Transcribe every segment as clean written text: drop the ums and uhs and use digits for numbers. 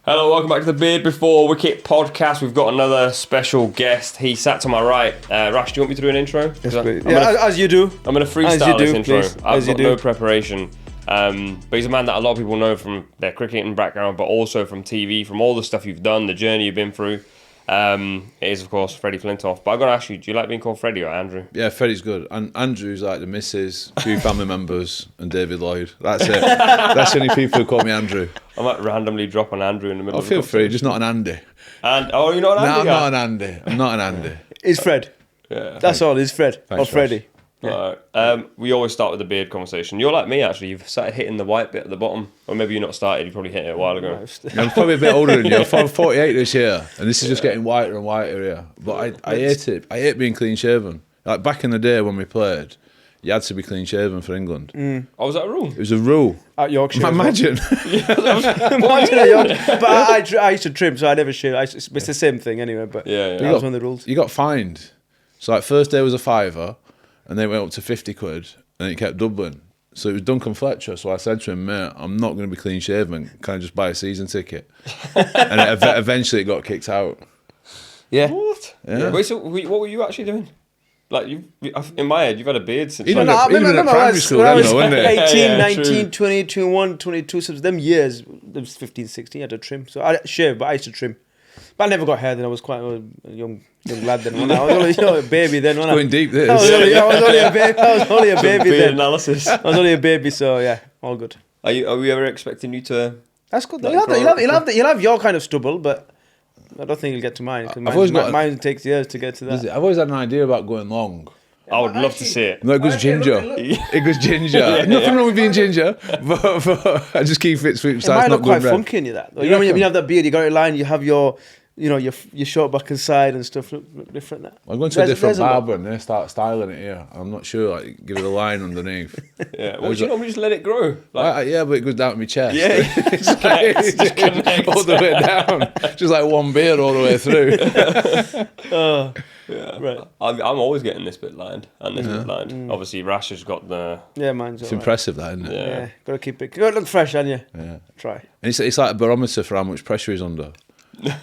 Hello, welcome back to the Beard Before Wicket podcast. We've got another special guest. He sat to my right. Rash, do you want me to do an intro? Yes, please. As you do. I'm going to freestyle this intro. Please. I've got no preparation. But he's a man that a lot of people know from their cricketing background, but also from TV, from all the stuff you've done, the journey you've been through. It is, of course, Freddie Flintoff. But I've got to ask you, do you like being called Freddie or Andrew? Yeah, Freddie's good. And Andrew's like the missus, two family members, and David Lloyd. That's it. That's the only people who call me Andrew. I might randomly drop an Andrew in the middle of the feel free, just not an Andy. And you're not an Andy? No, I'm not an Andy. I'm not an Andy. It's Fred. Yeah. That's all. It's Fred. Thanks, or Freddie. Yeah. We always start with the beard conversation. You're like me, actually. You've started hitting the white bit at the bottom. Or maybe you're not started. You probably hit it a while ago. I'm probably a bit older than you. I'm 48 this year. And this is just getting whiter and whiter here. But I hate it. I hate being clean shaven. Like back in the day when we played, you had to be clean shaven for England. Oh, was that a rule? It was a rule. At Yorkshire. Imagine. But I used to trim, so I never shaved. It's the same thing anyway. But Yeah. that was one of the rules. You got fined. So like first day was a £5, and then it went up to 50 quid, and it kept doubling. So it was Duncan Fletcher. So I said to him, mate, I'm not going to be clean shaven. Can I just buy a season ticket? And eventually it got kicked out. Yeah. What? Yeah. Wait, so what were you actually doing? Like, in my head, you've had a beard since... Even at primary school, when I then, was though, wasn't it? 18, Yeah, 19, true. 20, 21, 22, so them years, it was 15, 16, I had to trim. So I shaved, but I used to trim. But I never got hair then. I was quite a young lad then. I was only a baby then. Going deep, this. I was only a baby. I was only a baby beard then. analysis. I was only a baby, so yeah, all good. Are we ever expecting you to... That's good. Like You'll have your kind of stubble, but I don't think you'll get to mine. Mine takes years to get to that. I've always had an idea about going long. I would love to see it. No, it goes ginger. It goes ginger. Nothing wrong with being ginger, but I just keep it sweet. It might look quite funky in you that. You know when you have that beard, you got it lined, you have your short back and side and stuff look different. That. I'm going to a different barber and they start styling it here. I'm not sure, like, give it a line underneath. Yeah, well, do you normally just let it grow? Yeah, but it goes down to my chest. Yeah, it just connects. All the way down. Just like one beard all the way through. Yeah, right. I'm always getting this bit lined and this bit lined. Obviously, Rash has got the... Yeah, mine's It's impressive, that, isn't it? Yeah, got to keep it. Got to look fresh, haven't you? Yeah. Try. And it's like a barometer for how much pressure he's under.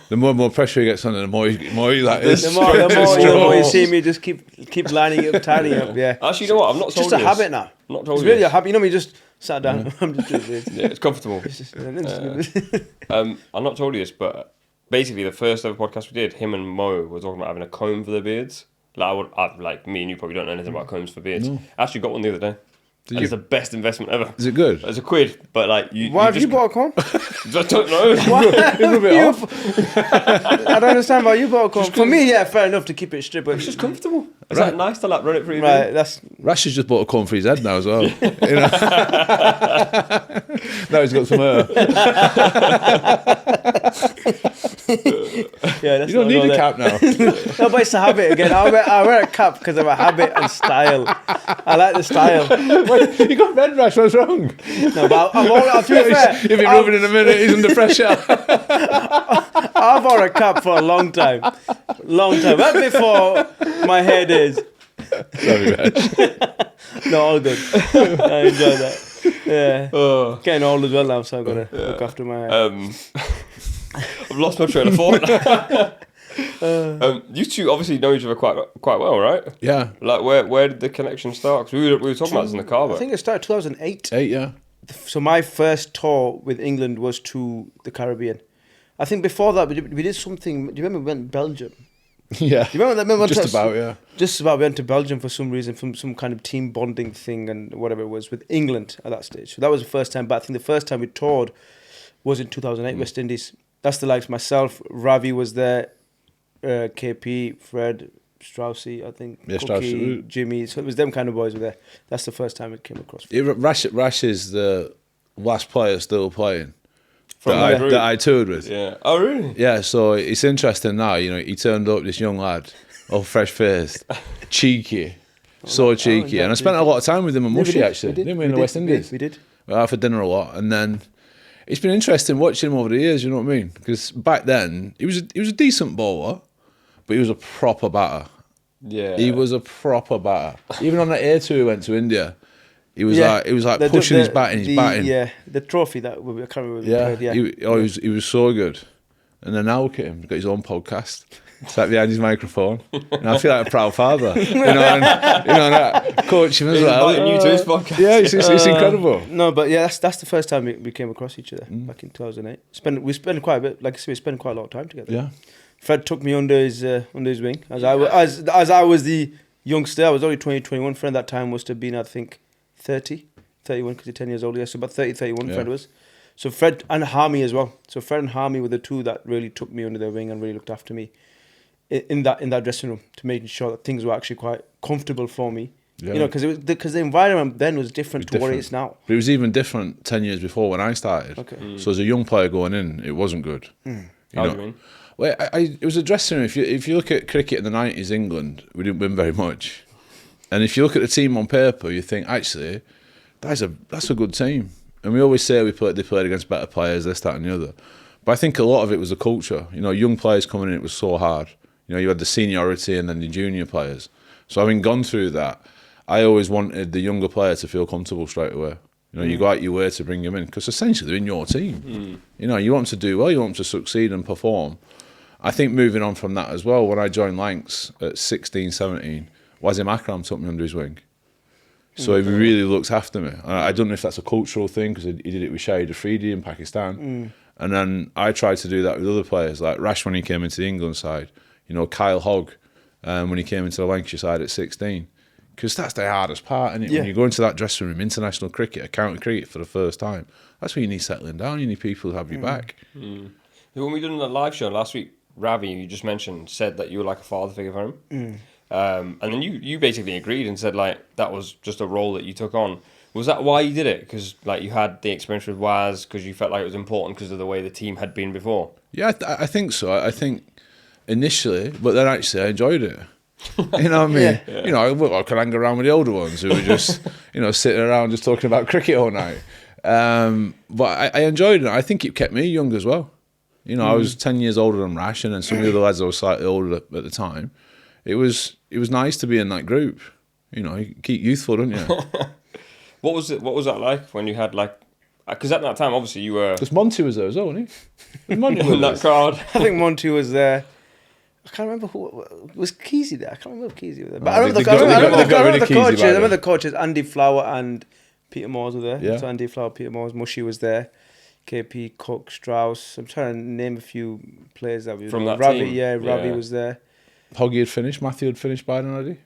The more pressure he gets under, the more he like this. The more you see me, just keep lining it up, tidying up. Yeah. Actually, you know what? I'm not It's told just a you habit this. now. I'm not told It's you really this. a habit. You know, me just sat down. I'm just doing this. Yeah, it's comfortable. It's just, I'm not told you this, but basically the first ever podcast we did, him and Mo were talking about having a comb for their beards. Like me and you probably don't know anything about combs for beards. No. I actually got one the other day. And it's the best investment ever. Is it good? It's £1, but like you. Why have you bought a comb? I don't know. I don't understand why you bought a comb. For me, yeah, fair enough to keep it straight, but It's just comfortable. It's like nice to like run it through your right. beard. That's Rash has just bought a comb for his head now as well. You know? Now he's got some hair. yeah. That's You don't need a cap now. No, but it's a habit again. I wear a cap because of a habit and style. I like the style. Wait, you got red rash, what's wrong? No, but I'll to be fair. He'll be rubbing in a minute, he's under pressure. I've worn a cap for a long time. Right before my head is. Sorry, Rash. No, all good. I enjoy that. Yeah. Getting old as well now, so I've got to look after my hair. I've lost my train of thought. You two obviously know each other quite well, right? Yeah. Like where did the connection start? 'Cause we were talking about this in the car. I think it started 2008. 8, yeah. So my first tour with England was to the Caribbean. I think before that we did something. Do you remember we went to Belgium? Yeah. Do you remember that? Just about, yeah. Just about, we went to Belgium for some reason, from some kind of team bonding thing and whatever it was with England at that stage. So that was the first time, but I think the first time we toured was in 2008, West Indies. That's the likes myself, Ravi was there, KP, Fred, Straussy, I think, Yeah, Cookie, Straussy. Jimmy. So it was them kind of boys were there. That's the first time it came across. Rash is the last player still playing From that I toured with. Yeah. Oh really? Yeah, so it's interesting now, you know, he turned up, this young lad, all fresh-faced, cheeky, cheeky. yeah, And I spent a lot of time with him in Mushy, actually. Didn't we, in the West Indies? We did. We were out for dinner a lot. And then it's been interesting watching him over the years, you know what I mean? Because back then, he was a decent bowler, but he was a proper batter. Yeah. He was a proper batter. Even on that A tour we went to India, He was like pushing his batting, Yeah, the trophy that I can't remember. Yeah, he was so good. And then now look at him, he's got his own podcast. Sat behind his microphone, and I feel like a proud father. And coach him as well. Inviting you to his podcast. Yeah, it's incredible. No, but yeah, that's the first time we came across each other back in 2008. We spent quite a bit, like I said, we spent quite a lot of time together. Yeah. Fred took me under his wing as I was the youngster. I was only 20, 21. Fred at that time must have been, I think, 30, 31 because he's 10 years older. Yeah, so about 30, 31. Yeah. Fred was. So Fred and Harmy as well. So Fred and Harmy were the two that really took me under their wing and really looked after me in that dressing room to making sure that things were actually quite comfortable for me. Yeah. Because the environment then was different to what it is now. But it was even different 10 years before when I started. Okay. So as a young player going in, it wasn't good. How do you mean? Well, it was a dressing room. If you look at cricket in the 90s, England, we didn't win very much. And if you look at the team on paper, you think, actually, that's a good team. And we always say they played against better players, this, that and the other. But I think a lot of it was the culture. Young players coming in, it was so hard. You had the seniority and then the junior players. So having gone through that, I always wanted the younger player to feel comfortable straight away. You go out your way to bring them in because essentially they're in your team. You want them to do well, you want them to succeed and perform. I think moving on from that as well, when I joined Lancs at 16, 17, Wasim Akram took me under his wing. So he really looks after me. I don't know if that's a cultural thing because he did it with Shahid Afridi in Pakistan. And then I tried to do that with other players, like Rash when he came into the England side, Kyle Hogg when he came into the Lancashire side at 16. Because that's the hardest part, isn't it? Yeah. When you go into that dressing room, international cricket, county cricket for the first time, that's where you need settling down. You need people to have your back. When we done the live show last week, Ravi, you just mentioned, said that you were like a father figure for him. And then you basically agreed and said like that was just a role that you took on. Was that why you did it? Because like you had the experience with Waz, because you felt like it was important because of the way the team had been before? Yeah, I think so. I think initially, but then actually I enjoyed it. You know what I mean? Yeah. I could hang around with the older ones who were just, sitting around just talking about cricket all night. But I enjoyed it. I think it kept me young as well. I was 10 years older than Rash, and then some of the other lads I was slightly older at the time. It was nice to be in that group. You keep youthful, don't you? What was that like when you had like? Because at that time, obviously, you were. Because Monty was there as well, wasn't he? Monty was in that crowd. I think Monty was there. I can't remember who was Keezy there. I can't remember if Keezy was there. But I remember the coaches. Andy Flower and Peter Moores were there. Yeah. So Andy Flower, Peter Moores, Mushy was there. KP, Cook, Strauss. I'm trying to name a few players that we from that Ravi, team. yeah, Ravi was there. Hoggy had finished. Matthew had finished by then already.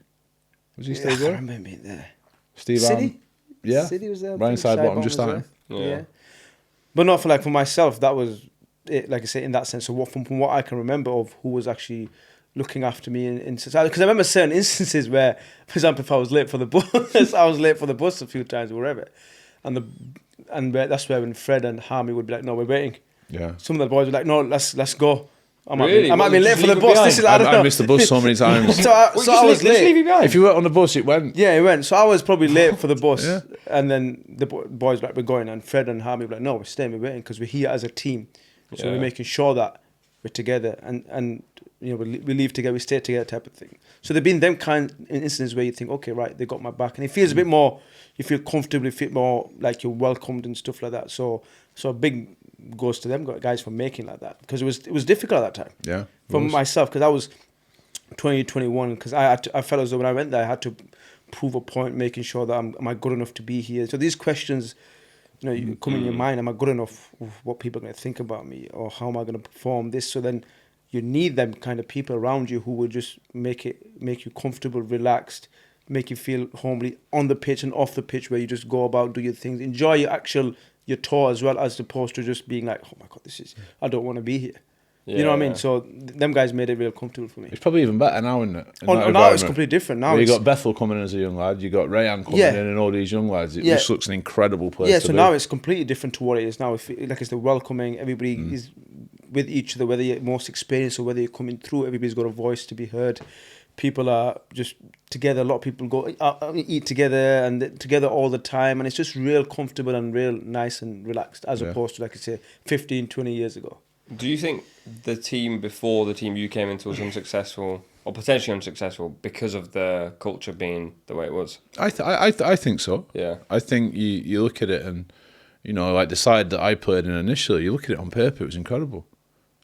Was he still there? I remember him being there. Steve City? Yeah. City was there. Ryan Sidebottom just starting. Yeah. But not for myself, that was it, like I say, in that sense. So from what I can remember of who was actually looking after me in society. Because I remember certain instances where, for example, if I was late for the bus, I was late for the bus a few times or wherever. And that's where when Fred and Harmy would be like, no, we're waiting. Yeah. Some of the boys were like, no, let's go. I might Really? be late for the bus. I missed the bus so many times. so I was late. If you weren't on the bus, it went. Yeah, it went. So I was probably late for the bus. Yeah. And then the boys were like, we're going. And Fred and Harmy were like, no, we're staying, we're waiting because we're here as a team. So we're making sure that we're together. And we leave together, we stay together type of thing. So there've been them kind of instances where you think, okay, right, they got my back. And it feels a bit more, you feel comfortable, you feel more like you're welcomed and stuff like that. So a big goes to them guys for making like that. Because it was difficult at that time. Yeah. For myself, because I was 20, 21, because I felt as though when I went there, I had to prove a point, making sure that am I good enough to be here. So these questions, you come in your mind, am I good enough? What people are going to think about me? Or how am I going to perform this? So then you need them kind of people around you who will just make you comfortable, relaxed, make you feel homely on the pitch and off the pitch, where you just go about, do your things, enjoy your tour as well, as opposed to just being like, oh my God, I don't want to be here. You know what I mean? So them guys made it real comfortable for me. It's probably even better now, isn't it? Now it's completely different. Now you got Bethel coming in as a young lad, you got Rayan coming in, and all these young lads. It just looks an incredible place. Yeah, so now it's completely different to what it is now. It's the welcoming. Everybody is with each other, whether you're most experienced or whether you're coming through. Everybody's got a voice to be heard. People are just together. A lot of people go eat together and together all the time, and it's just real comfortable and real nice and relaxed, as opposed to, like I say, 15, 20 years ago. Do you think the team before the team you came into was unsuccessful, or potentially unsuccessful because of the culture being the way it was? I think so. Yeah. I think you look at it and, like the side that I played in initially, you look at it on paper, it was incredible.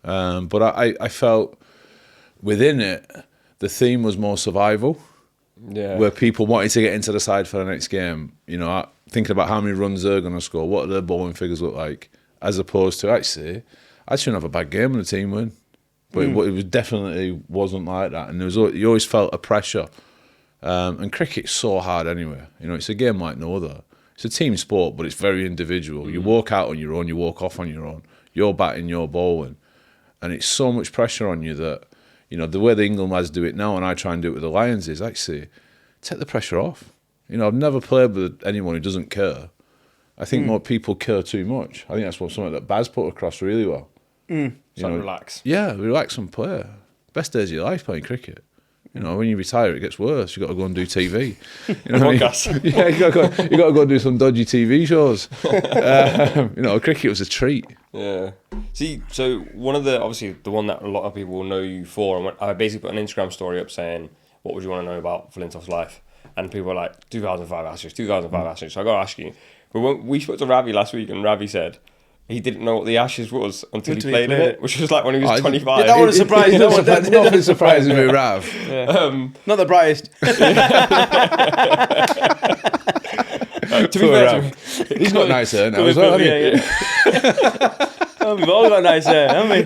But I felt within it, the theme was more survival. Yeah. Where people wanted to get into the side for the next game. Thinking about how many runs they're going to score, what their bowling figures look like, as opposed to actually, I shouldn't have a bad game and the team win. But it was definitely wasn't like that. And you always felt a pressure. And cricket's so hard anyway. It's a game like no other. It's a team sport, but it's very individual. You walk out on your own, you walk off on your own. You're batting, you're bowling. And it's so much pressure on you that, the way the England lads do it now, and I try and do it with the Lions, is actually take the pressure off. I've never played with anyone who doesn't care. I think more people care too much. I think that's something that Baz put across really well. Relax. Yeah, relax and play. Best days of your life playing cricket. When you retire, it gets worse. You've got to go and do TV. Podcast. Yeah, you got to go and do some dodgy TV shows. Cricket was a treat. Yeah. See, so one of the, obviously, the one that a lot of people will know you for, and I basically put an Instagram story up saying, what would you want to know about Flintoff's life? And people were like, 2005 Ashes, 2005 Ashes. So I got to ask you. But when we spoke to Ravi last week, and Ravi said he didn't know what the Ashes was until he played in it, which was like when he was 25. Yeah, that would have surprised you. Nothing surprising me, Rav. Yeah. Not the brightest. To be fair to me, he's got nice hair now as well, hasn't he? We've all got nice hair, haven't we?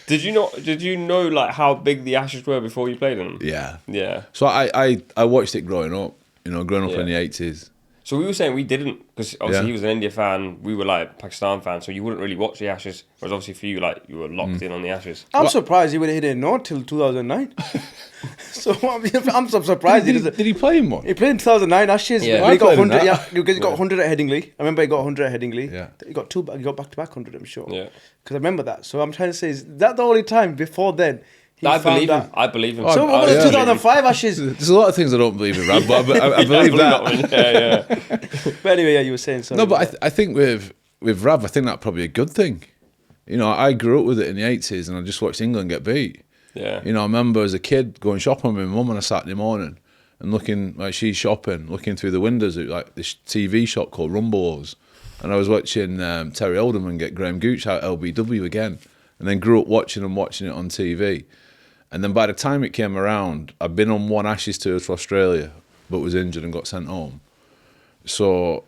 Did you know like how big the Ashes were before you played them? Yeah. Yeah. So I watched it growing up, growing up in the 80s. So we were saying we didn't, because obviously he was an India fan, we were like Pakistan fans, so you wouldn't really watch the Ashes, whereas obviously for you, like, you were locked in on the Ashes. I'm surprised he didn't know till 2009. So I'm so surprised he doesn't. Did he play in one? He played in 2009 Ashes. Yeah. He got I played in 100. that. Yeah, because he got 100 at Headingley. I remember he got 100 at Headingley. Yeah. He got two. He got back-to-back 100. I'm sure. Yeah. Because I remember that. So I'm trying to say, is that the only time before then? I believe him. I believe him. So what was the 2005 Ashes? There's a lot of things I don't believe in, Rab, but I believe that. one. Yeah. But anyway, yeah, you were saying something. No, but I think with Rav, I think that's probably a good thing. I grew up with it in the 80s and I just watched England get beat. Yeah. I remember as a kid going shopping with my mum on a Saturday morning and looking, like she's shopping, looking through the windows at like this TV shop called Rumbles. And I was watching Terry Alderman get Graham Gooch out LBW again. And then grew up watching it on TV. And then by the time it came around, I'd been on one Ashes tour to Australia, but was injured and got sent home. So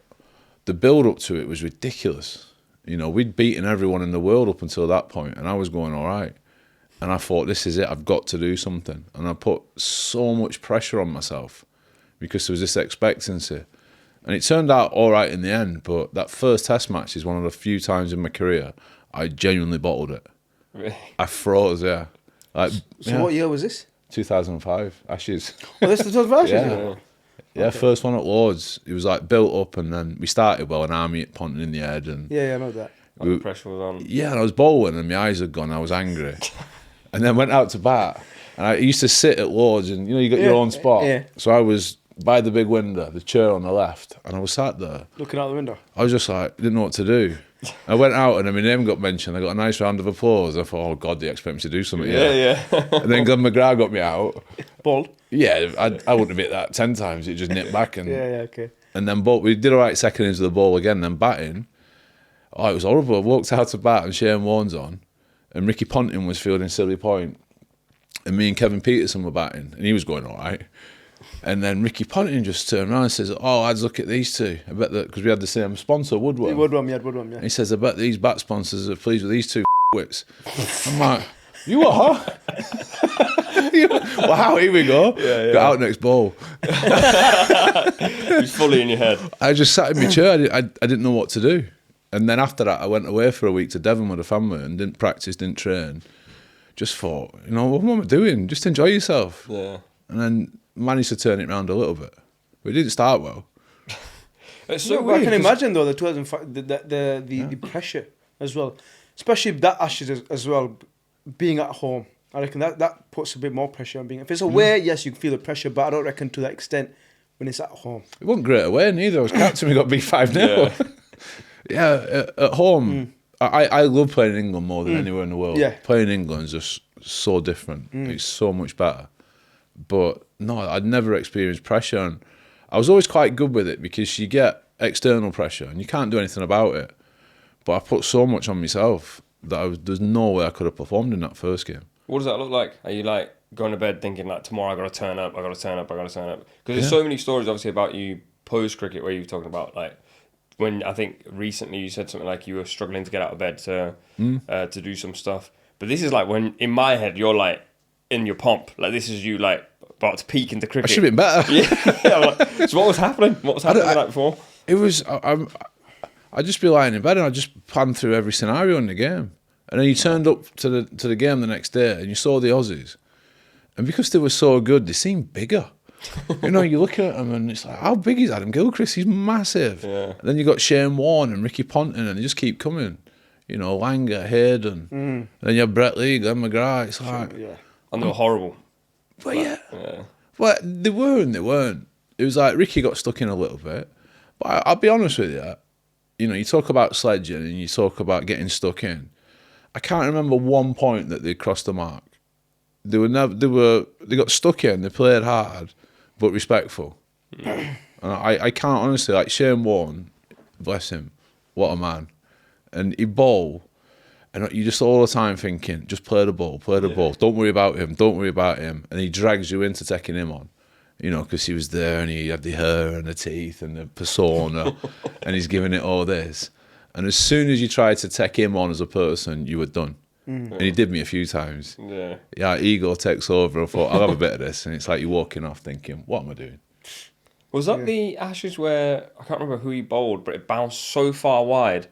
the build-up to it was ridiculous. We'd beaten everyone in the world up until that point, and I was going all right. And I thought, this is it, I've got to do something. And I put so much pressure on myself because there was this expectancy. And it turned out all right in the end, but that first test match is one of the few times in my career I genuinely bottled it. Really? I froze, yeah. What year was this? 2005 Ashes. Oh, this is the 2005 Ashes? Yeah. Yeah, okay. First one at Lords. It was like built up, and then we started well, an army at Ponting in the head, and yeah, I know that. The pressure was on. Yeah, and I was bowling, and my eyes had gone. I was angry, and then went out to bat. And I used to sit at Lords, and you got your own spot. Yeah. So I was by the big window, the chair on the left, and I was sat there looking out the window. I was just like, didn't know what to do. I went out and my name got mentioned. I got a nice round of applause. I thought, oh God, they expect me to do something. Yeah. And then Glenn McGrath got me out. Bald? Yeah, I wouldn't have hit that 10 times. It just nipped back. And okay. And then we did all right second into the ball again. Then batting, it was horrible. I walked out to bat and Shane Warne's on, and Ricky Ponting was fielding silly point, and me and Kevin Peterson were batting, and he was going all right. And then Ricky Ponting just turned around and says, oh, I'd look at these two. I bet that, because we had the same sponsor, Woodworm. Woodworm, yeah. And he says, I bet these bat sponsors are pleased with these two wits. I'm like, you are? Wow, here we go. Yeah. Got out next ball. He's fully in your head. I just sat in my chair. I didn't know what to do. And then after that, I went away for a week to Devon with the family and didn't practice, didn't train. Just thought, what am I doing? Just enjoy yourself. Yeah. And then managed to turn it around a little bit. But it didn't start well. It's so weird. I can imagine though the 2005 the pressure as well, especially that Ashes as well, being at home. I reckon that puts a bit more pressure on being. If it's away, yes, you can feel the pressure, but I don't reckon to that extent when it's at home. It wasn't great away neither. I was captain. We got beat 5-0. Yeah, at home. I love playing in England more than anywhere in the world. Yeah. Playing in England is just so different. It's so much better. But no, I'd never experienced pressure, and I was always quite good with it because you get external pressure and you can't do anything about it. But I put so much on myself that there's no way I could have performed in that first game. What does that look like? Are you like going to bed thinking like tomorrow I got to turn up, I got to turn up, I got to turn up? Because there's so many stories obviously about you post cricket where you're talking about like when I think recently you said something like you were struggling to get out of bed to do some stuff. But this is like when in my head you're like in your pomp, like this is you like about to peak into cricket. I should have been better. Yeah. Like, so what was happening? What was happening the night before? It was I'd just be lying in bed and I'd just plan through every scenario in the game. And then you turned up to the game the next day and you saw the Aussies. And because they were so good, they seemed bigger. You know, you look at them and it's like, how big is Adam Gilchrist? He's massive. Yeah. And then you got Shane Warne and Ricky Ponting and they just keep coming. You know, Langer, Hayden. And then you have Brett Lee, Glenn McGrath. It's like... Yeah. And they were horrible. Well, yeah. Well, they were and they weren't. It was like Ricky got stuck in a little bit. But I'll be honest with you. You know, you talk about sledging and you talk about getting stuck in. I can't remember one point that they crossed the mark. They got stuck in. They played hard, but respectful. And I can't honestly, like Shane Warne, bless him, what a man. And he bowl, and you just all the time thinking, just play the ball, don't worry about him. And he drags you into taking him on, you know, because he was there and he had the hair and the teeth and the persona, and he's giving it all this. And as soon as you tried to take him on as a person, you were done. And he did me a few times. Yeah, ego takes over. I thought, I'll have a bit of this. And it's like you're walking off thinking, what am I doing? Was that the Ashes where, I can't remember who he bowled, but it bounced so far wide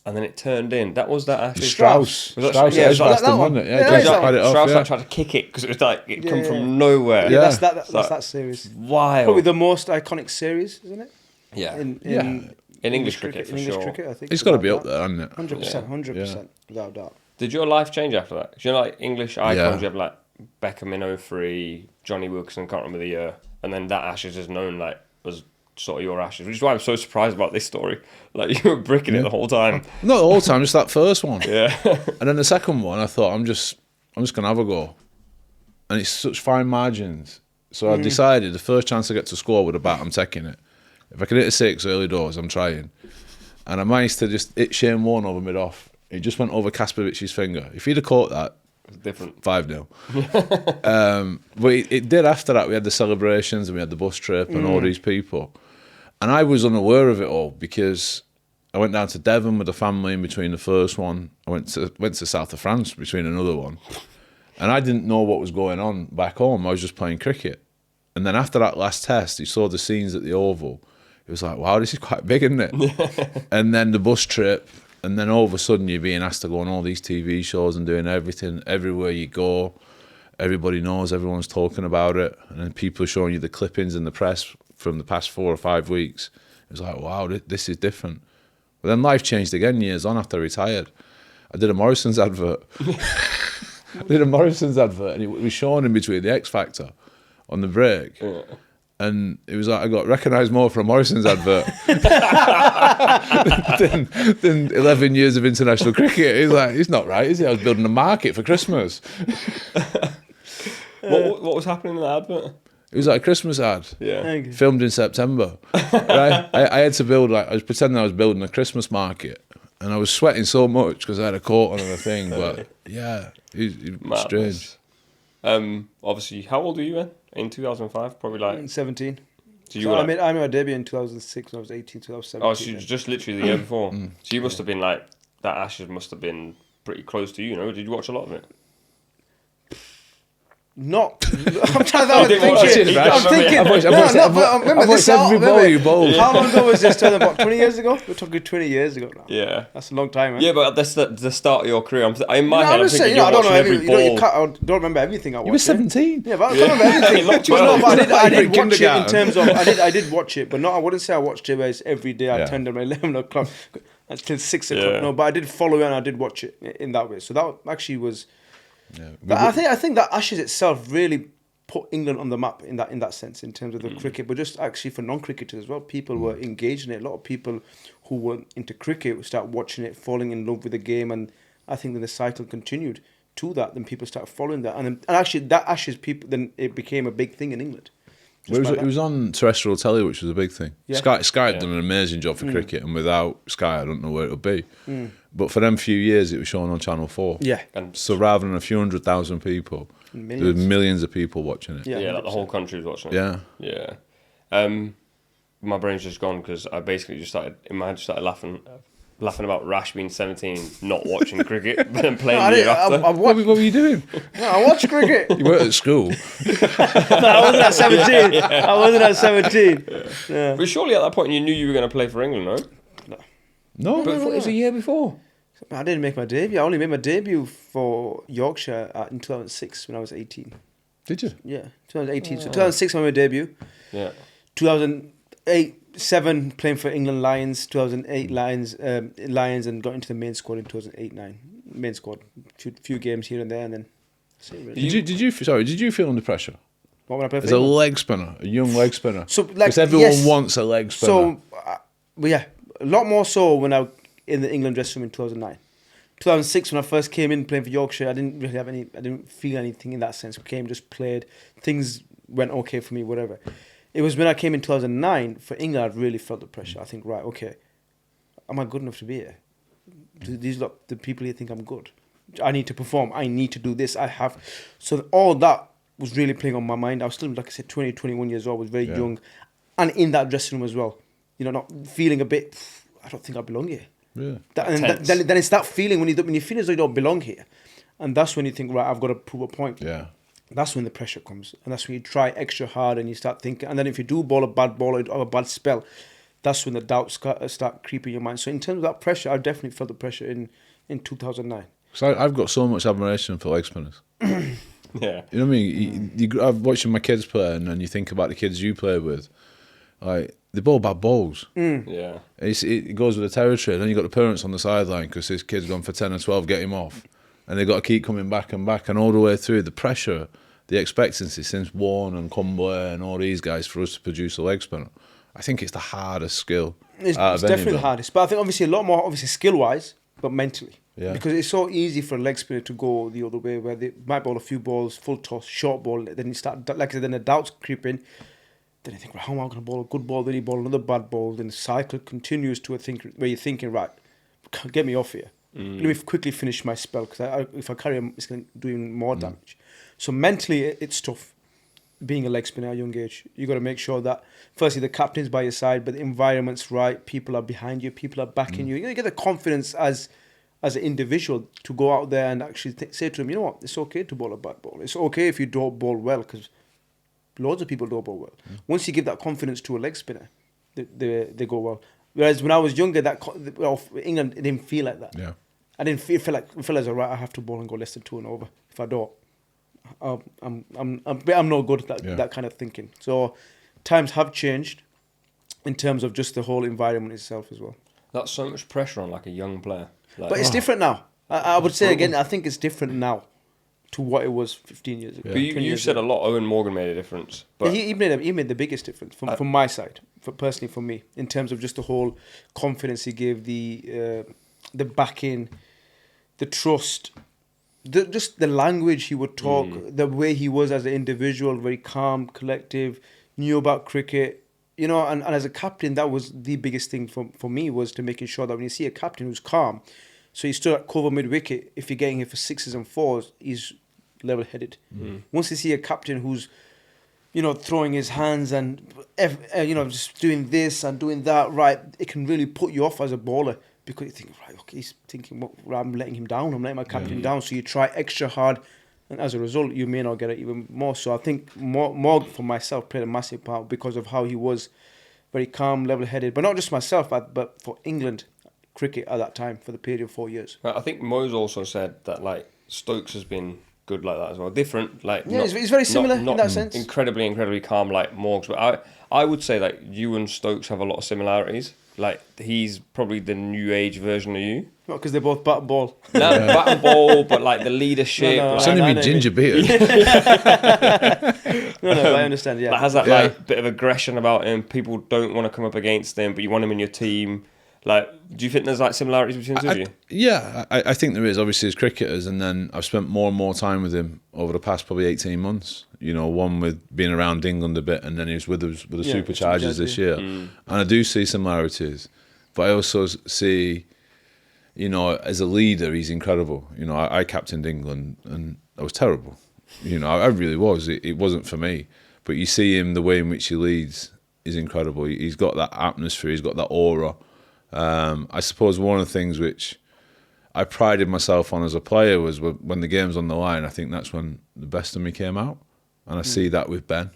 and then it turned in? That was that Ashes. Strauss. Was that Strauss edge-passed him, wasn't it? Yeah, Strauss like, tried to kick it because it was like, it come from nowhere. Yeah, that's that series. Wild. Probably the most iconic series, isn't it? Yeah. In English cricket, for English sure. cricket, I think. It's got to be up there, hasn't it? 100%, without doubt. Did your life change after that? 'Cause you know, like English icons, you have like Beckham in 03, Johnny Wilkinson, can't remember the year, and then that Ashes is known like as sort of your Ashes, which is why I'm so surprised about this story. Like you were bricking it the whole time. Not the whole time, just that first one. Yeah. And then the second one, I thought I'm just gonna have a go, and it's such fine margins. So I decided the first chance I get to score with a bat, I'm taking it. If I can hit a six early doors, I'm trying. And I managed to just hit Shane Warne over mid-off. It just went over Kasparovic's finger. If he'd have caught that, different 5-0. But it did after that. We had the celebrations and we had the bus trip and all these people. And I was unaware of it all because I went down to Devon with the family in between the first one. I went to south of France between another one. And I didn't know what was going on back home. I was just playing cricket. And then after that last test, you saw the scenes at the Oval. It was like, wow, this is quite big, isn't it? And then the bus trip. And then all of a sudden you're being asked to go on all these TV shows and doing everything. Everywhere you go, everybody knows, everyone's talking about it. And then people are showing you the clippings in the press from the past 4 or 5 weeks. It was like, wow, this is different. But then life changed again years on after I retired. I did a Morrison's advert. And it was shown in between the X Factor on the break. Yeah. And it was like I got recognised more for a Morrison's advert than 11 years of international cricket. He's like, he's not right, is he? I was building a market for Christmas. What was happening in the advert? It was like a Christmas ad. Yeah. Filmed in September. Right? I had to build, I was pretending I was building a Christmas market. And I was sweating so much because I had a coat on and a thing. But yeah, it was strange. Obviously, how old were you in 2005? Probably like 17. So I made my debut in 2006 when I was 18, so I was 17. Oh, so just literally the year before. So you must have been like, that Ashes must have been pretty close to you, Did you watch a lot of it? Not. I'm trying to think. I'm thinking. I've watched every ball you bowled. How long ago was this? Tell them about 20 years ago? We're talking 20 years ago now. Yeah. That's a long time, man. Yeah, but that's the start of your career. In my head, I'm thinking I don't know every ball. I don't remember everything I watched. You were 17. Yeah, but I don't remember everything. Not 12. But I did watch it in terms of, I did watch it, but I wouldn't say I watched it where every day I turned on 11 o'clock until 6 o'clock. Yeah. No, but I did follow it and I did watch it in that way. So that actually was... I think that Ashes itself really put England on the map in that sense, in terms of the cricket, but just actually for non-cricketers as well. People were engaged in it. A lot of people who were into cricket would start watching it, falling in love with the game, and I think then the cycle continued. to that, then people started following that, and actually that Ashes people, then it became a big thing in England. It was on terrestrial telly, which was a big thing. Yeah. Sky had done an amazing job for cricket, and without Sky, I don't know where it would be. But for them few years, it was shown on Channel 4. Yeah. And So rather than a few 100,000 people, there were millions of people watching it. Yeah. like the whole country was watching it. Yeah. Yeah. My brain's just gone because I basically just started laughing about Rash being 17, not watching cricket, but then playing the year after. What were you doing? I watch cricket. You weren't at school. No, I wasn't at 17. I wasn't at 17. Yeah. But surely at that point you knew you were going to play for England, no? No, But it was a year before. I didn't make my debut. I only made my debut for Yorkshire in 2006 when I was 18. Did you? Yeah, 2018. So 2006 I made my debut. Yeah. 2008, 7 playing for England Lions. 2008 Lions, and got into the main squad in 2008, 9. Main squad, few games here and there, and then. That's it, really. Did you feel under pressure? What would I play for As a England? leg spinner, a young leg spinner. So, like, because everyone yes. wants a leg spinner. So, yeah, a lot more so when I in the England dressing room in 2009. 2006, when I first came in playing for Yorkshire, I didn't feel anything in that sense. We came, just played, things went okay for me, whatever. It was when I came in 2009 for England, I really felt the pressure. I think, right, okay, am I good enough to be here? Do these lot, the people here think I'm good? I need to perform. I need to do this. I have. So all that was really playing on my mind. I was still, like I said, 20, 21 years old, was very young. And in that dressing room as well. You know, not feeling a bit, I don't think I belong here. Yeah. Then it's that feeling when you feel as though you don't belong here. And that's when you think, right, I've got to prove a point. Yeah. That's when the pressure comes. And that's when you try extra hard and you start thinking. And then if you do bowl a bad ball or have a bad spell, that's when the doubts start creeping your mind. So in terms of that pressure, I definitely felt the pressure in 2009. So I've got so much admiration for leg spinners. Yeah. You know what I mean? I'm watching my kids play, and then you think about the kids you play with. Like, they bowl bad balls. Yeah. It goes with the territory. Then you've got the parents on the sideline because this kid's gone for 10 or 12, get him off. And they've got to keep coming back and back. And all the way through, the pressure, the expectancy since Warren and Cumbler and all these guys for us to produce a leg spinner. I think it's the hardest skill. It's definitely the hardest. But I think obviously a lot more, skill-wise, but mentally. Yeah. Because it's so easy for a leg spinner to go the other way, where they might bowl a few balls, full toss, short ball, then you start, like I said, then the doubts creep in. Then you think, right, how am I going to bowl a good ball? Then you bowl another bad ball. Then the cycle continues to where you're thinking, right, get me off here. Let me quickly finish my spell, because if I carry on, it's going to do even more damage. So mentally, it's tough being a leg spinner at a young age. You got to make sure that, firstly, the captain's by your side, but the environment's right, people are behind you, people are backing you. You got to get the confidence as an individual to go out there and actually say to them, you know what, it's okay to bowl a bad ball. It's okay if you don't bowl well, because loads of people don't bowl well. Once you give that confidence to a leg spinner, they go well. Whereas when I was younger, England, it didn't feel like that. Yeah. I didn't feel like right, I have to bowl and go less than 2 and over. If I don't, I'm not good at that kind of thinking. So times have changed in terms of just the whole environment itself as well. That's so much pressure on like a young player. Like, But it's different now. I would say again, I think it's different now to what it was 15 years ago. But you said a lot. Owen Morgan made a difference. But He made the biggest difference from my side, personally for me, in terms of just the whole confidence he gave, the backing, the trust, just the language he would talk, the way he was as an individual, very calm, collective, knew about cricket. You know, and as a captain, that was the biggest thing for me, was to making sure that when you see a captain who's calm, so he stood at cover mid-wicket, if you're getting here for 6s and 4s, he's level-headed. Once you see a captain who's, you know, throwing his hands and, you know, just doing this and doing that, right, it can really put you off as a bowler, because you think, right, okay, he's thinking, well, I'm letting him down, I'm letting my captain down, so you try extra hard, and as a result, you may not get it even more. So I think more for myself played a massive part because of how he was very calm, level-headed, but not just myself, but for England cricket at that time for the period of 4 years. I think Mo's also said that like Stokes has been good like that as well. Different, like it's very similar in that sense. Incredibly calm like Morgs, but I would say like you and Stokes have a lot of similarities. Like he's probably the new age version of you. Not because they're both bat and ball. No, bat and ball, but like the leadership. No, It's only me ginger beard. No, I understand. Yeah, That has that like bit of aggression about him. People don't want to come up against him, but you want him in your team. Like, do you think there's like similarities between the two of you? Yeah, I think there is, obviously, as cricketers, and then I've spent more and more time with him over the past probably 18 months. You know, one with being around England a bit, and then he was with us with the Superchargers this year. And I do see similarities, but I also see, you know, as a leader, he's incredible. You know, I captained England, and I was terrible. You know, I really was. It wasn't for me. But you see him, the way in which he leads is incredible. He's got that atmosphere, he's got that aura. I suppose one of the things which I prided myself on as a player was when the game's on the line, I think that's when the best of me came out. And I see that with Ben.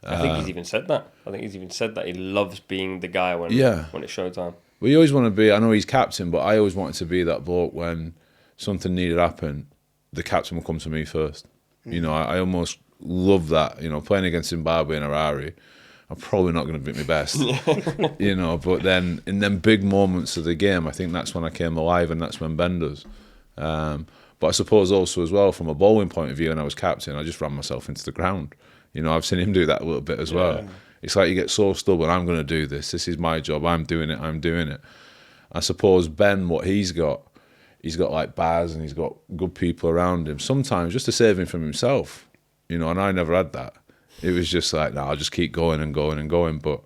I think he's even said that. I think he's even said that he loves being the guy when it's showtime. Well, you always want to be, I know he's captain, but I always wanted to be that bloke when something needed to happen, the captain will come to me first. You know, I almost love that. You know, playing against Zimbabwe and Harare, I'm probably not going to be my best, you know, but then in them big moments of the game, I think that's when I came alive, and that's when Ben does. But I suppose also as well, from a bowling point of view, and I was captain, I just ran myself into the ground. You know, I've seen him do that a little bit as well. It's like you get so stubborn, I'm going to do this. This is my job. I'm doing it. I suppose Ben, what he's got like Baz, and he's got good people around him. Sometimes just to save him from himself, you know, and I never had that. It was just like, no, I'll just keep going and going and going. But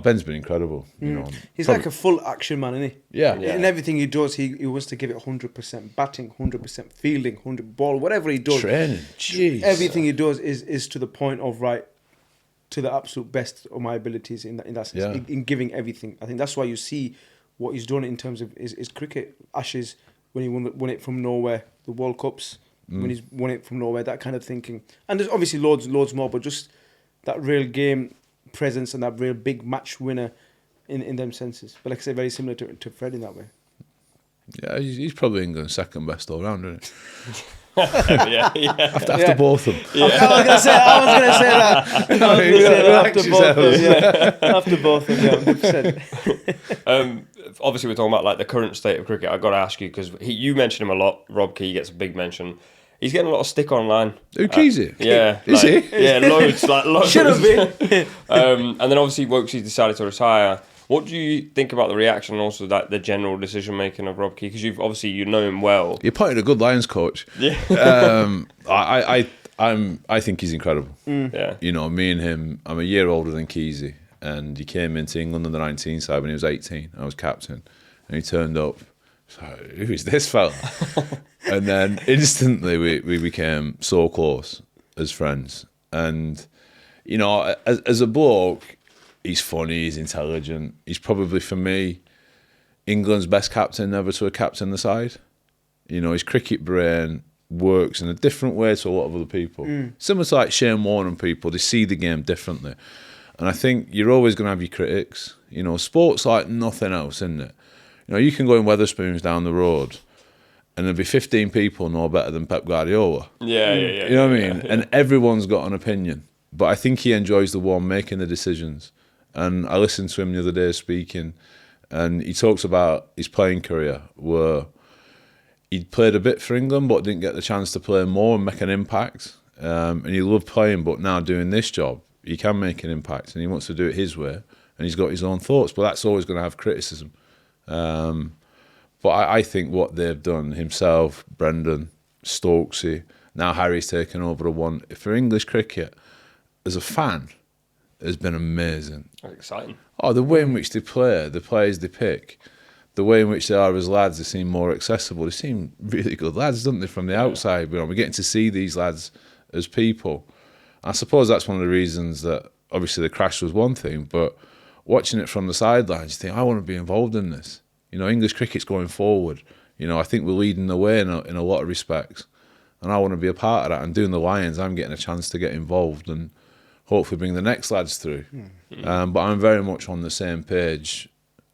Ben's been incredible. You know, he's like a full action man, isn't he? Yeah. In everything he does, he wants to give it 100%. Batting, 100%. Fielding, 100%. Ball, whatever he does. Training. Jeez. Everything he does is to the point of, right, to the absolute best of my abilities in that sense. Yeah. In giving everything. I think that's why you see what he's done in terms of his cricket. Ashes, when he won it from nowhere. The World Cups, when he's won it from nowhere. That kind of thinking. And there's obviously loads more, but just that real game presence and that real big match winner in them senses. But like I say, very similar to Fred in that way. Yeah, he's probably England's second best all round, isn't he? After both of them. Yeah. I was gonna say that. After both of them, 100%. Obviously, we're talking about like the current state of cricket. I've got to ask you, because you mention him a lot. Rob Key gets a big mention. He's getting a lot of stick online. Who Keezy? Yeah. Is he? Yeah, loads. Should have been. And then obviously Wokesy's decided to retire. What do you think about the reaction and also that the general decision making of Rob Key? Because you know him well. You appointed a good Lions coach. Yeah. I think he's incredible. Yeah. You know, me and him, I'm a year older than Keezy, and he came into England on the 19 side when he was 18. I was captain, and he turned up. So, who is this fella? And then instantly we became so close as friends. And, you know, as a bloke, he's funny, he's intelligent. He's probably, for me, England's best captain ever to have captained the side. You know, his cricket brain works in a different way to a lot of other people. Similar to like Shane Warne and people, they see the game differently. And I think you're always going to have your critics. You know, sport's like nothing else, isn't it? You know, you can go in Wetherspoons down the road and there'll be 15 people no better than Pep Guardiola. Yeah. You know what I mean? And everyone's got an opinion. But I think he enjoys the one making the decisions. And I listened to him the other day speaking, and he talks about his playing career where he'd played a bit for England but didn't get the chance to play more and make an impact. And he loved playing, but now doing this job, he can make an impact, and he wants to do it his way, and he's got his own thoughts. But that's always going to have criticism. But I think what they've done, himself, Brendan, Stokesy, now Harry's taken over the one, for English cricket, as a fan, has been amazing. That's exciting. Oh, the way in which they play, the players they pick, the way in which they are as lads, they seem more accessible. They seem really good lads, don't they, from the outside? You know, we're getting to see these lads as people. I suppose that's one of the reasons that, obviously, the crash was one thing, but watching it from the sidelines, you think, I want to be involved in this. You know, English cricket's going forward. You know, I think we're leading the way in a lot of respects. And I want to be a part of that. And doing the Lions, I'm getting a chance to get involved and hopefully bring the next lads through. But I'm very much on the same page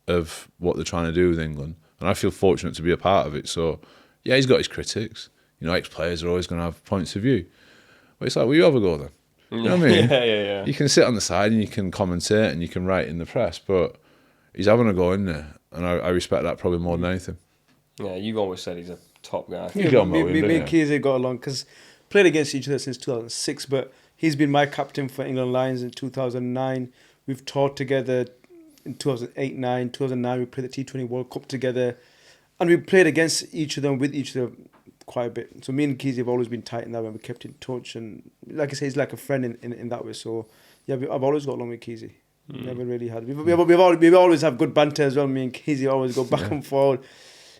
of what they're trying to do with England. And I feel fortunate to be a part of it. So, yeah, he's got his critics. You know, ex-players are always going to have points of view. But it's like, well, you have a go then. You know what I mean? Yeah. You can sit on the side and you can commentate and you can write in the press, but he's having a go in there. And I respect that probably more than anything. Yeah, you've always said he's a top guy. You got me and Keezy got along because played against each other since 2006, but he's been my captain for England Lions in 2009. We've toured together in 2008, 9, 2009, we played the T20 World Cup together. And we played against each other and with each other quite a bit. So me and Keezy have always been tight in that way. We kept in touch. And like I say, he's like a friend in that way. So, yeah, I've always got along with Keezy. Never really had. We've always have good banter as well. Me and Keezy always go back and forward,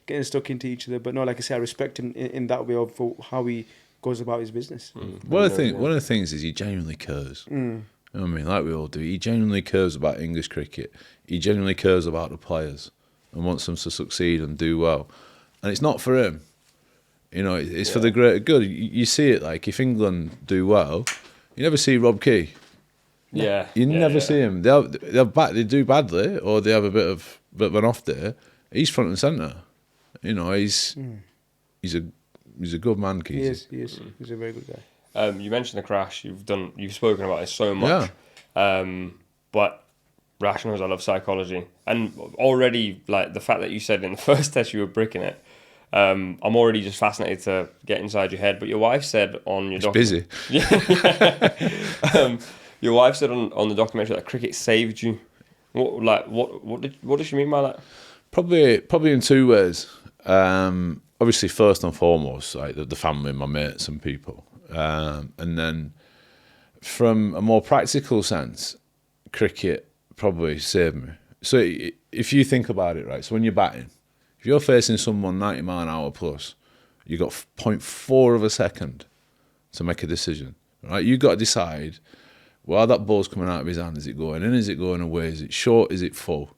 getting stuck into each other. But no, like I say, I respect him in that way for how he goes about his business. One of the things is he genuinely cares. You know what I mean? Like we all do. He genuinely cares about English cricket. He genuinely cares about the players and wants them to succeed and do well. And it's not for him. You know, it's for the greater good. You see it, like, if England do well, you never see Rob Key. Yeah. You never see him. They do badly, or they have a bit of an off day. He's front and centre. You know, he's a good man, Keezy. He is. He's a very good guy. You mentioned the crash. You've spoken about it so much. But Rash knows I love psychology, and already, like, the fact that you said in the first test you were bricking it, I'm already just fascinated to get inside your head. But your wife said on your busy. Your wife said on the documentary that cricket saved you. What did she mean by that? Probably in two ways. Obviously, first and foremost, like the family, my mates and people, and then from a more practical sense, cricket probably saved me. So if you think about it, right, so when you're batting, if you're facing someone 90 mile an hour plus, you got 0.4 of a second to make a decision, right? You got to decide, while that ball's coming out of his hand, is it going in, is it going away, is it short, is it full?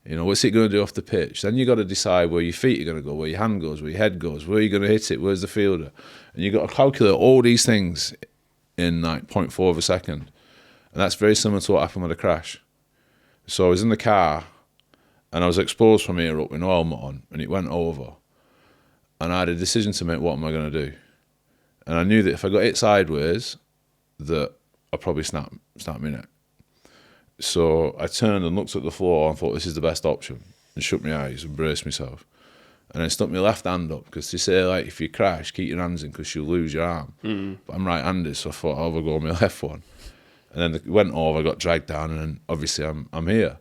You know, what's it going to do off the pitch? Then you got to decide where your feet are going to go, where your hand goes, where your head goes, where you're going to hit it, where's the fielder? And you got to calculate all these things in like 0.4 of a second. And that's very similar to what happened with the crash. So I was in the car and I was exposed from here up with no helmet on, and it went over. And I had a decision to make, what am I going to do? And I knew that if I got hit sideways, that I'd probably snap my neck. So I turned and looked at the floor and thought, this is the best option, and shut my eyes and braced myself. And then stuck my left hand up, because they say, like, if you crash, keep your hands in because you'll lose your arm. But I'm right-handed, so I thought I'll go my left one. And then it went over, got dragged down, and then obviously I'm here.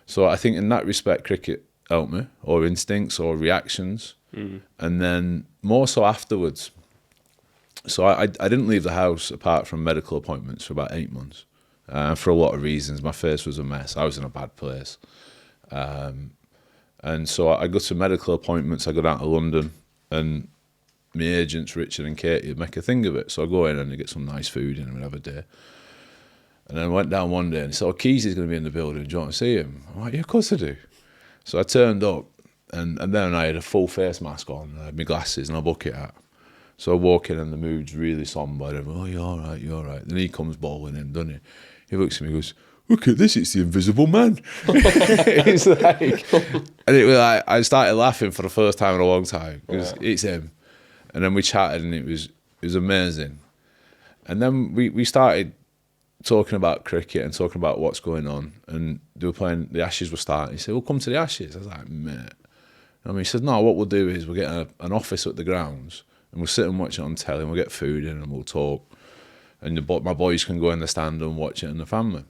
So I think in that respect, cricket helped me, or instincts or reactions. And then more so afterwards. So I didn't leave the house apart from medical appointments for about 8 months. For a lot of reasons. My face was a mess. I was in a bad place. And so I go to medical appointments. I go down to London, and my agents, Richard and Katie, make a thing of it. So I go in and I get some nice food in and have a day. And then I went down one day and he said, Keezy's going to be in the building. Do you want to see him? I'm like, yeah, of course I do. So I turned up, and then I had a full face mask on, I had my glasses and a bucket hat. So I walk in and the mood's really somber. And I'm, oh, you're all right, you're all right. Then he comes bowling in, doesn't he? He looks at me and goes, look at this, it's the Invisible Man. It's like, and it was like, I started laughing for the first time in a long time, because it's him. And then we chatted, and it was amazing. And then we started talking about cricket and talking about what's going on. And they were playing, the Ashes were starting. He said, we'll come to the Ashes. I was like, mate. I mean, he said, no, what we'll do is we'll get an office at the grounds, and we'll sit and watch it on telly, and we'll get food in, and we'll talk. And my boys can go in the stand and watch it, and the family.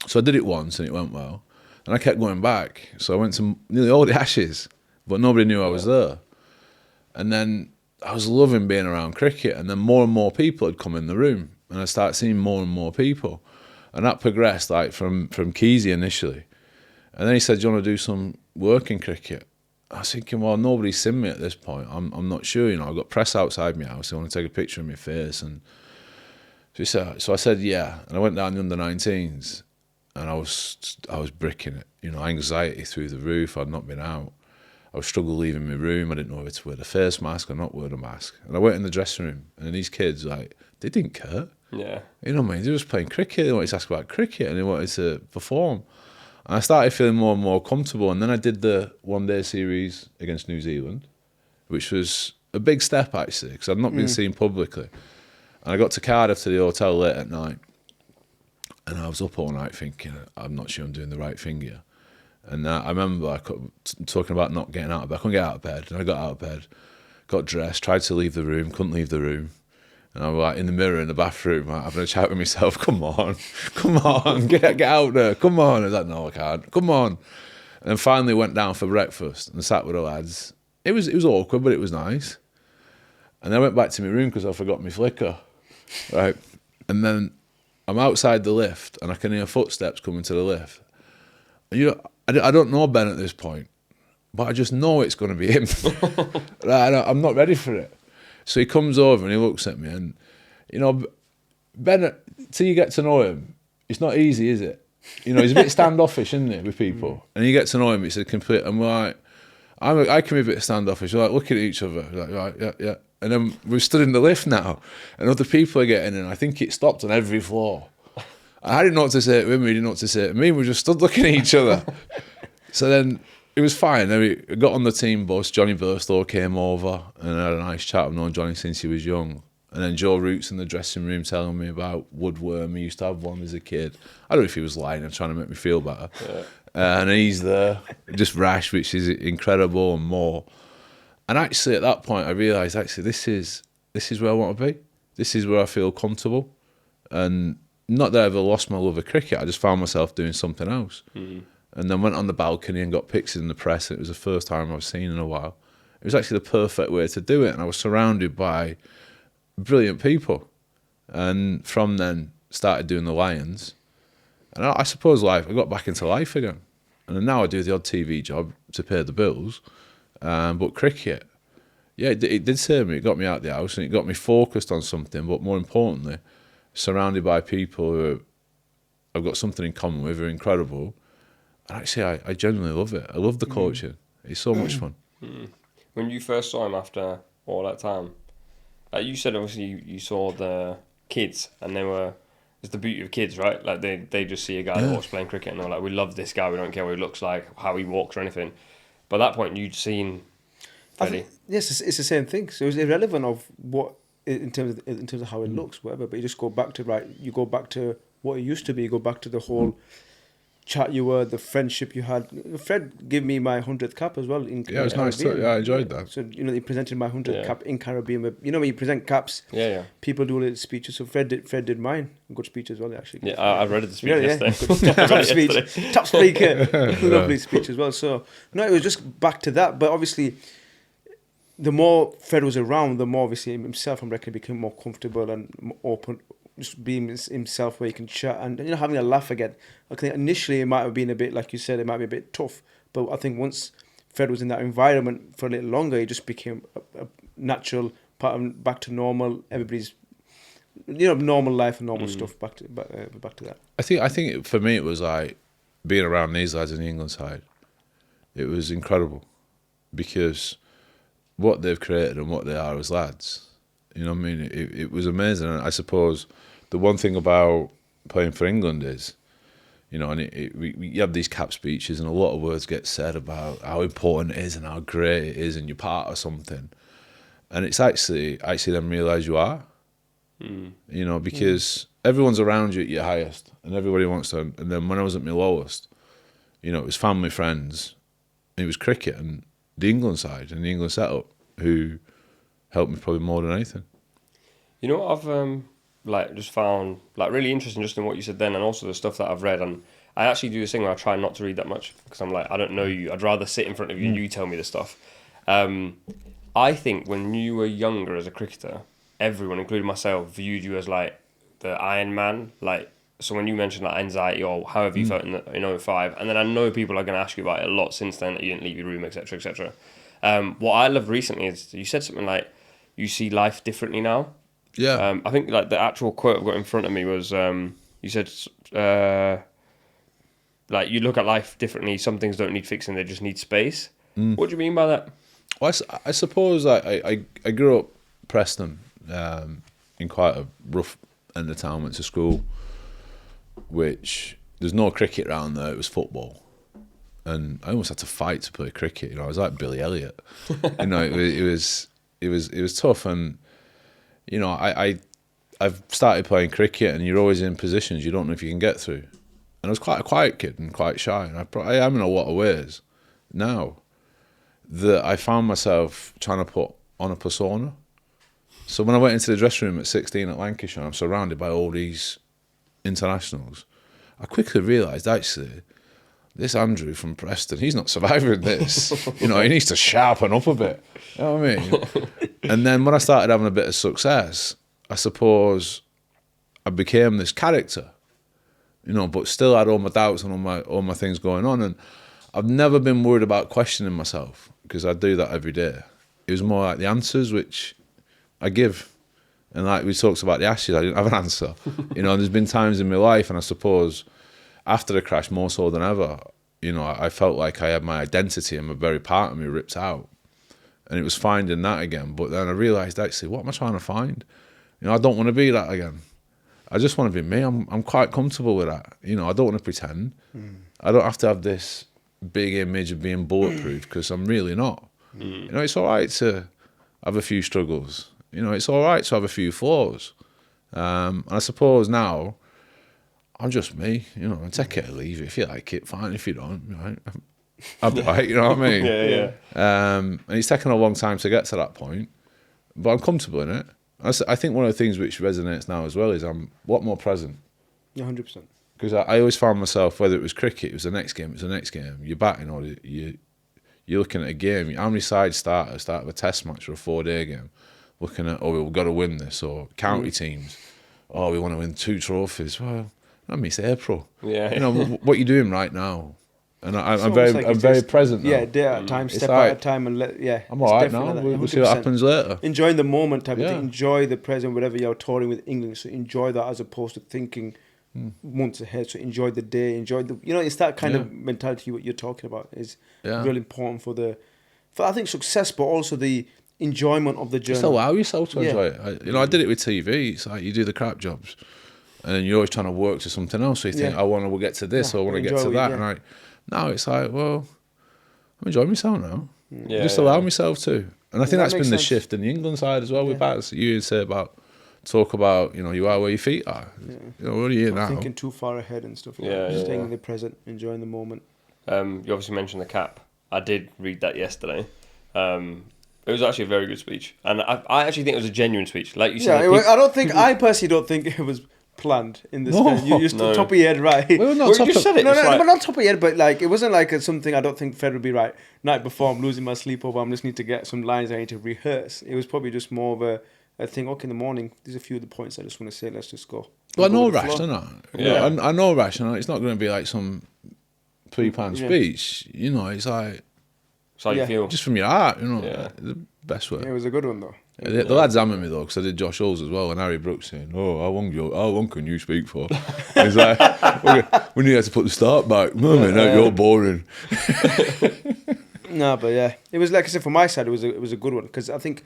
So I did it once, and it went well. And I kept going back. So I went to nearly all the Ashes, but nobody knew I was there. And then I was loving being around cricket, and then more and more people had come in the room, and I started seeing more and more people. And that progressed, like, from Keezy initially. And then he said, do you want to do some work in cricket? I was thinking, well, nobody's seen me at this point. I'm not sure, you know. I've got press outside my house. They want to take a picture of my face. And so I said, yeah. And I went down the under-19s, and I was bricking it. You know, anxiety through the roof. I'd not been out. I was struggling leaving my room. I didn't know whether to wear the face mask or not wear the mask. And I went in the dressing room, and these kids, like, they didn't care. Yeah. You know what I mean? They were just playing cricket. They wanted to ask about cricket, and they wanted to perform. And I started feeling more and more comfortable. And then I did the one-day series against New Zealand, which was a big step, actually, because I'd not been seen publicly. And I got to Cardiff to the hotel late at night, and I was up all night thinking, I'm not sure I'm doing the right thing here. And I remember talking about not getting out of bed. I couldn't get out of bed. And I got out of bed, got dressed, tried to leave the room, couldn't leave the room. And I'm like in the mirror in the bathroom, like, having a chat with myself. Come on, get out there. Come on. I was like, no, I can't. Come on. And then finally went down for breakfast and sat with the lads. It was awkward, but it was nice. And then I went back to my room because I forgot my flicker. Right. And then I'm outside the lift and I can hear footsteps coming to the lift. And I don't know Ben at this point, but I just know it's going to be him. I'm not ready for it. So he comes over and he looks at me, and Ben, till you get to know him, it's not easy, is it? He's a bit standoffish, isn't he, with people? And you get to know him, it's a complete. I'm like, I can be a bit standoffish. We're like looking at each other, like, right, yeah. And then we've stood in the lift now, and other people are getting in. I think it stopped on every floor. I didn't know what to say to him, he didn't know what to say to me. We just stood looking at each other. So then it was fine. Then we got on the team bus. Johnny Burstow came over and I had a nice chat. I've known Johnny since he was young. And then Joe Root's in the dressing room telling me about woodworm. He used to have one as a kid. I don't know if he was lying and trying to make me feel better. Yeah. And he's there, just Rash, which is incredible, and more. And actually, at that point, I realised, this is where I want to be. This is where I feel comfortable. And not that I ever lost my love of cricket. I just found myself doing something else. Mm. And then went on the balcony and got pictures in the press. And it was the first time I've seen in a while. It was actually the perfect way to do it. And I was surrounded by brilliant people. And from then, started doing the Lions. And I suppose I got back into life again. And now I do the odd TV job to pay the bills. But cricket, yeah, it did save me. It got me out of the house and it got me focused on something. But more importantly, surrounded by people who I've got something in common with, are incredible. And actually, I genuinely love it. I love the coaching. It's so much fun. When you first saw him after all that time, like you said, obviously you saw the kids, and it's the beauty of kids, right? Like they just see a guy that walks playing cricket, and they're like, we love this guy. We don't care what he looks like, how he walks, or anything. But at that point, you'd seen Freddie. Yes, it's the same thing. So it's irrelevant of what in terms of how it looks, whatever. But you just go back to You go back to what it used to be. You go back to the whole chat you were, the friendship you had. Fred gave me my 100th cap as well. It was nice too. Yeah, I enjoyed that. So he presented my 100th cap in Caribbean. When you present caps, people do little speeches. So Fred did mine. Good speech as well, actually. Yeah, I read the speech yesterday. Top speech, top speaker, lovely speech as well. So no, it was just back to that. But obviously, the more Fred was around, the more obviously himself, I reckon, became more comfortable and more open. Just being himself, where he can chat and having a laugh again. I think initially it might have been a bit, like you said, it might be a bit tough. But I think once Fred was in that environment for a little longer, he just became a natural part of back to normal. Everybody's, normal life and normal stuff. Back to that. I think for me it was like being around these lads in the England side. It was incredible because what they've created and what they are as lads. You know what I mean? It was amazing. And I suppose the one thing about playing for England is, we have these cap speeches and a lot of words get said about how important it is and how great it is and you're part of something. And it's actually then realise you are. Because everyone's around you at your highest and everybody wants to. And then when I was at my lowest, it was family, friends, it was cricket and the England side and the England setup who helped me probably more than anything. You know what I've just found really interesting just in what you said then, and also the stuff that I've read. And I actually do this thing where I try not to read that much because I'm like, I don't know you. I'd rather sit in front of you and you tell me the stuff. I think when you were younger as a cricketer, everyone, including myself, viewed you as like the Iron Man. Like, so when you mentioned like anxiety or however you felt in 05, and then I know people are going to ask you about it a lot since then, that you didn't leave your room, etc., etc. What I loved recently is you said something like, you see life differently now. Yeah. I think like the actual quote I've got in front of me was, you said, like you look at life differently. Some things don't need fixing; they just need space. What do you mean by that? Well, I suppose I grew up Preston, in quite a rough end of town. Went to school, which there's no cricket around there. It was football. And I almost had to fight to play cricket. I was like Billy Elliot. It was tough. And I've started playing cricket, and you're always in positions you don't know if you can get through. And I was quite a quiet kid and quite shy, and I am in a lot of ways now that I found myself trying to put on a persona. So when I went into the dressing room at 16 at Lancashire, I'm surrounded by all these internationals. I quickly realised, actually, this Andrew from Preston, he's not surviving this. He needs to sharpen up a bit. You know what I mean? And then when I started having a bit of success, I suppose I became this character, but still had all my doubts and all my things going on. And I've never been worried about questioning myself because I do that every day. It was more like the answers, which I give. And like we talked about the Ashes, I didn't have an answer. There's been times in my life, and I suppose after the crash, more so than ever, I felt like I had my identity and my very part of me ripped out. And it was finding that again. But then I realised, actually, what am I trying to find? I don't want to be that again. I just want to be me. I'm quite comfortable with that. I don't want to pretend. I don't have to have this big image of being bulletproof because I'm really not. It's all right to have a few struggles. It's all right to have a few flaws. And I suppose now, I'm just me, take it or leave it. If you like it, fine. If you don't, right, I'll be right, you know what I mean? Yeah. And it's taken a long time to get to that point, but I'm comfortable in it. I think one of the things which resonates now as well is I'm a lot more present. 100%. Because I always found myself, whether it was cricket, it was the next game, it was the next game. You're batting or you're looking at a game. How many sides start at a test match or a 4-day game? Looking at, we've got to win this, or county teams. We want to win 2 trophies. Well, I miss April. Yeah. What you're doing right now. And I'm like very present now. Yeah, day at a time, step at a time, and I'm all right now. We'll see what happens later. Enjoying the moment type of thing. Enjoy the present, whatever you're touring with England. So enjoy that as opposed to thinking months ahead. So enjoy the day. Enjoy the. It's that kind of mentality. What you're talking about is really important for I think success, but also the enjoyment of the journey. Just allow yourself to enjoy it. I did it with TV. It's like you do the crap jobs, and then you're always trying to work to something else. So you think, we'll get to this, or I want to get to that, and now it's like, well, I'm enjoying myself now. Just allow myself to. And I think that's been the shift in the England side as well with bats. You say talk about, you are where your feet are. What are you now? Thinking too far ahead and stuff like that. Staying in the present, enjoying the moment. You obviously mentioned the cap. I did read that yesterday. It was actually a very good speech. And I actually think it was a genuine speech. Like you said. I personally don't think it was planned in this way. You're just top of your head, right? Well, you just said it. No, but not top of your head, but it wasn't like something I don't think Fred would be right. Night before, I'm losing my sleep over, I just need to get some lines I need to rehearse. It was probably just more of a thing, in the morning, there's a few of the points I just want to say, let's just go. Well, I know Rash, don't I? Yeah. I know Rash, and it's not going to be like some pre-planned speech. It's like... It's how you feel. Just from your heart, the best way. Yeah, it was a good one, though. The lads hammered me though, because I did Josh Hulls as well, and Harry Brooks saying, how long can you speak for? He's like, when you have to put the start back, you're boring. No, but it was like I said, from my side, it was a good one, because I think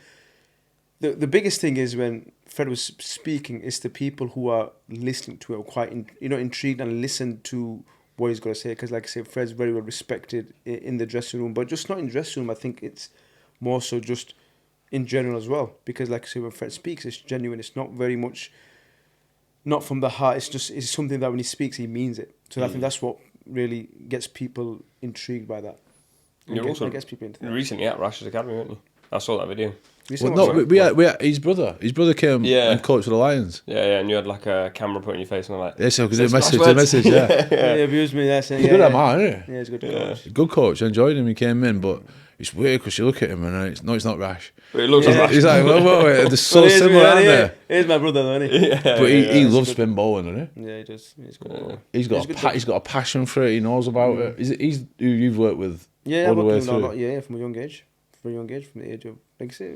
the biggest thing is when Fred was speaking, is the people who are listening to it are quite intrigued and listen to what he's got to say, because like I said, Fred's very well respected in the dressing room, but just not in the dressing room. I think it's more so just in general as well, because like I say, when Fred speaks, it's genuine. It's not very much, not from the heart. It's something that when he speaks, he means it. So I think that's what really gets people intrigued by that. You're also gets people into that. Recently at Rash's Academy, weren't you? I saw that video. We had his brother. His brother came and coached for the Lions. Yeah, and you had like a camera put in your face, and I'm like, yeah, so the message, He abused me. That's it. He's good at man, isn't he? Yeah, he's a good coach. Good coach. I enjoyed him. He came in, but it's weird because you look at him and it's not Rash. But it looks like Rash. He's like, wait, they're so similar, aren't they? He's my brother, though, isn't he? But he loves spin bowling, doesn't he? Yeah, he does. He's good. He's got a passion for it. He knows about it. He's who you've worked with all the way through. Yeah, from a young age. From the age of, like I say,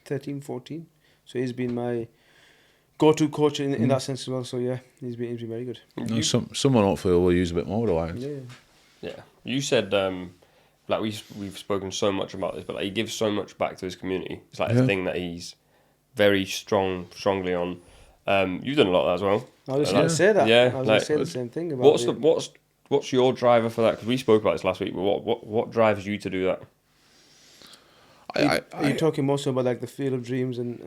13, 14. So he's been my go-to coach in that sense as well. So yeah, he's been very good. Someone hopefully will use a bit more with the Lions. Yeah. You said like we've spoken so much about this, but like he gives so much back to his community. It's like a thing that he's very strongly on. You've done a lot of that as well. I was just going to say that. Yeah, I was going to say the same thing about what's your driver for that? Because we spoke about this last week. But what drives you to do that? Are you talking more so about like the Field of Dreams and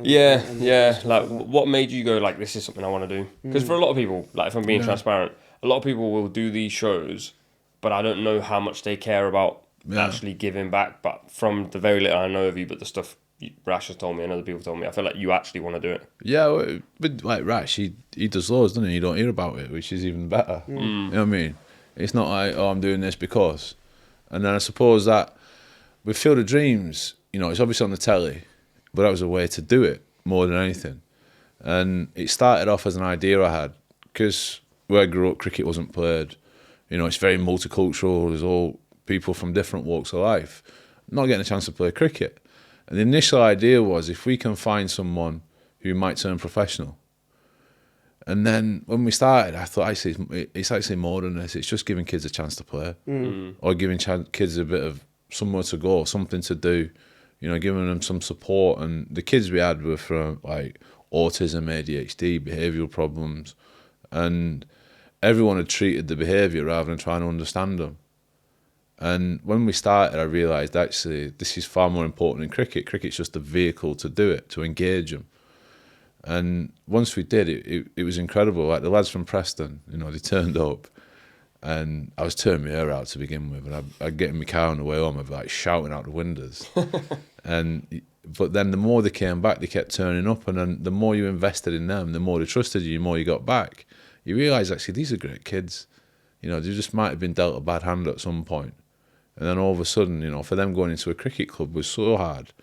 like what made you go like this is something I want to do? Because for a lot of people, like if I'm being transparent, a lot of people will do these shows, but I don't know how much they care about actually giving back. But from the very little I know of you, but the stuff Rash has told me and other people told me, I feel like you actually want to do it. Yeah, well, but like Rash, he does loads, doesn't he? You don't hear about it, which is even better. You know what I mean? It's not like, oh, I'm doing this because. And then I suppose that with Field of Dreams, you know, it's obviously on the telly, but that was a way to do it more than anything. And it started off as an idea I had, because where I grew up, cricket wasn't played. You know, it's very multicultural. There's all people from different walks of life not getting a chance to play cricket. And the initial idea was, if we can find someone who might turn professional. And then when we started, I thought, actually, it's actually more than this. It's just giving kids a chance to play, or giving kids a bit of somewhere to go, something to do. You know, giving them some support. And the kids we had were from like autism, ADHD, behavioural problems, and everyone had treated the behaviour rather than trying to understand them. And when we started, I realised actually this is far more important than cricket. Cricket's just a vehicle to do it, to engage them. And once we did, it was incredible. Like the lads from Preston, you know, they turned up, and I was turning my hair out to begin with, and I'd get in my car on the way home, I'd be like shouting out the windows. But then the more they came back, they kept turning up, and then the more you invested in them, the more they trusted you, the more you got back. You realise actually these are great kids. You know, they just might have been dealt a bad hand at some point. And then all of a sudden, you know, for them going into a cricket club was so hard,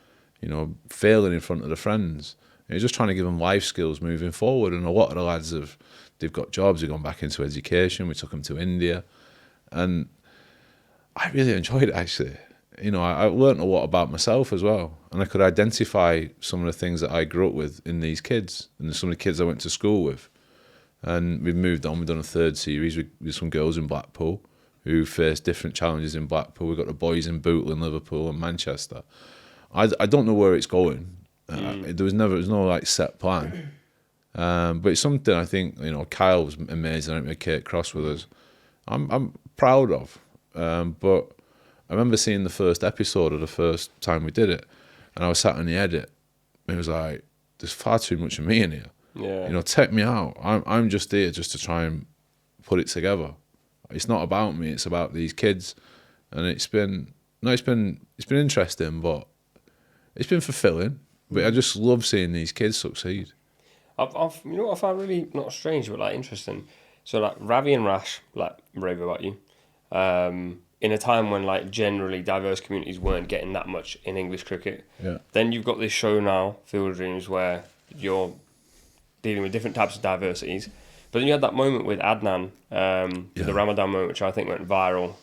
you know, failing in front of the friends. You're just trying to give them life skills moving forward. And a lot of the lads they've got jobs, they've gone back into education. We took them to India. And I really enjoyed it, actually. You know, I learnt a lot about myself as well. And I could identify some of the things that I grew up with in these kids and some of the kids I went to school with. And we've moved on. We've done a third series with some girls in Blackpool who faced different challenges in Blackpool. We've got the boys in Bootle, Liverpool and Manchester. I don't know where it's going. There was no like set plan. But it's something I think, you know, Kyle was amazing. I think we had Kate Cross with us. I'm proud of. But I remember seeing the first episode of the first time we did it, and I was sat in the edit, and it was like, there's far too much of me in here. Yeah. You know, take me out. I'm just here just to try and put it together. It's not about me. It's about these kids, and it's been interesting, but it's been fulfilling. But I just love seeing these kids succeed. I've you know what I found really not strange but like interesting. So like Ravi and Rash like rave about you, in a time when like generally diverse communities weren't getting that much in English cricket. Yeah. Then you've got this show now, Field of Dreams, where you're dealing with different types of diversities. But then you had that moment with Adnan, the Ramadan moment, which I think went viral,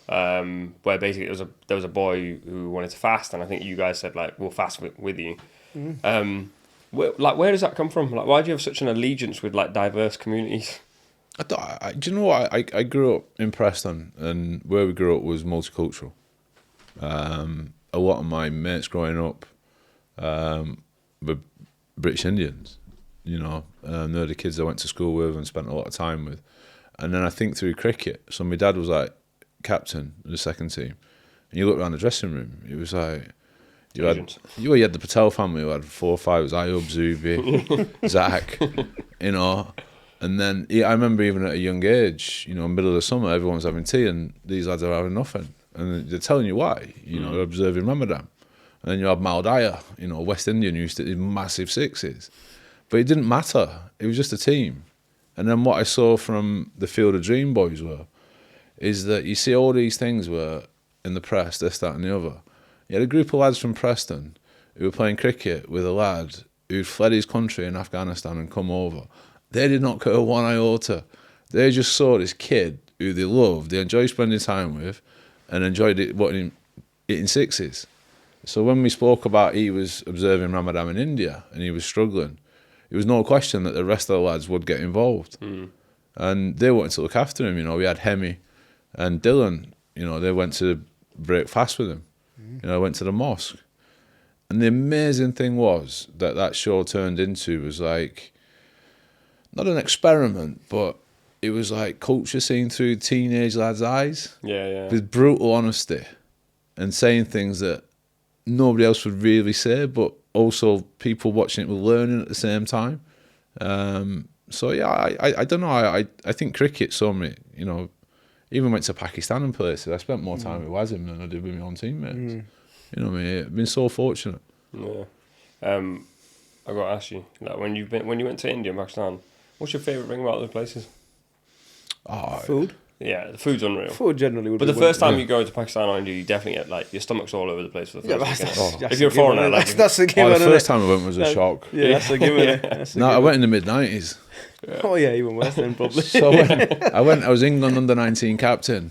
where basically there was a boy who wanted to fast, and I think you guys said like, we'll fast with you. Where does that come from? Like, why do you have such an allegiance with like diverse communities? Do you know what? I grew up in Preston, and where we grew up was multicultural. A lot of my mates growing up were British Indians. You know, they're the kids I went to school with and spent a lot of time with. And then I think through cricket, so my dad was like captain of the second team. And you look around the dressing room, it was like, you had the Patel family who had 4 or 5, it was Ayub, Zubi, Zach, you know. And then I remember even at a young age, you know, middle of the summer, everyone's having tea and these lads are having nothing. And they're telling you why, you know, they're observing Ramadan. And then you have Maldaya, you know, West Indian who used to do massive sixes. But it didn't matter. It was just a team. And then what I saw from the Field of Dream boys is that you see all these things were in the press, this, that and the other. You had a group of lads from Preston who were playing cricket with a lad who'd fled his country in Afghanistan and come over. They did not care one iota. They just saw this kid who they loved, they enjoyed spending time with, and enjoyed hitting sixes. So when we spoke about he was observing Ramadan in India and he was struggling, it was no question that the rest of the lads would get involved. And they wanted to look after him. You know, we had Hemi and Dylan, you know, they went to break fast with him. You know, went to the mosque. And the amazing thing was that show turned into was like, not an experiment, but it was like culture seen through teenage lads' eyes. Yeah. With brutal honesty and saying things that nobody else would really say, but also people watching it were learning at the same time. So yeah, I don't know. I think cricket saw me, you know, even went to Pakistan and places. I spent more time with Wasim than I did with my own teammates. You know what I mean? I've been so fortunate. Yeah. I got to ask you, like when you went to India and Pakistan, what's your favourite thing about those places? Food. Yeah, the food's unreal. Food generally would But be the first time yeah. you go to Pakistan or India, you definitely get like your stomach's all over the place for the Yeah, first that's, weekend. that's If you're a foreigner, given, like that's a Oh, given. the isn't first it? time I went was a shock. Yeah, that's a given. That's a No, I given. went in the mid-90s. Oh yeah, even worse then probably. So I was England under-19 captain,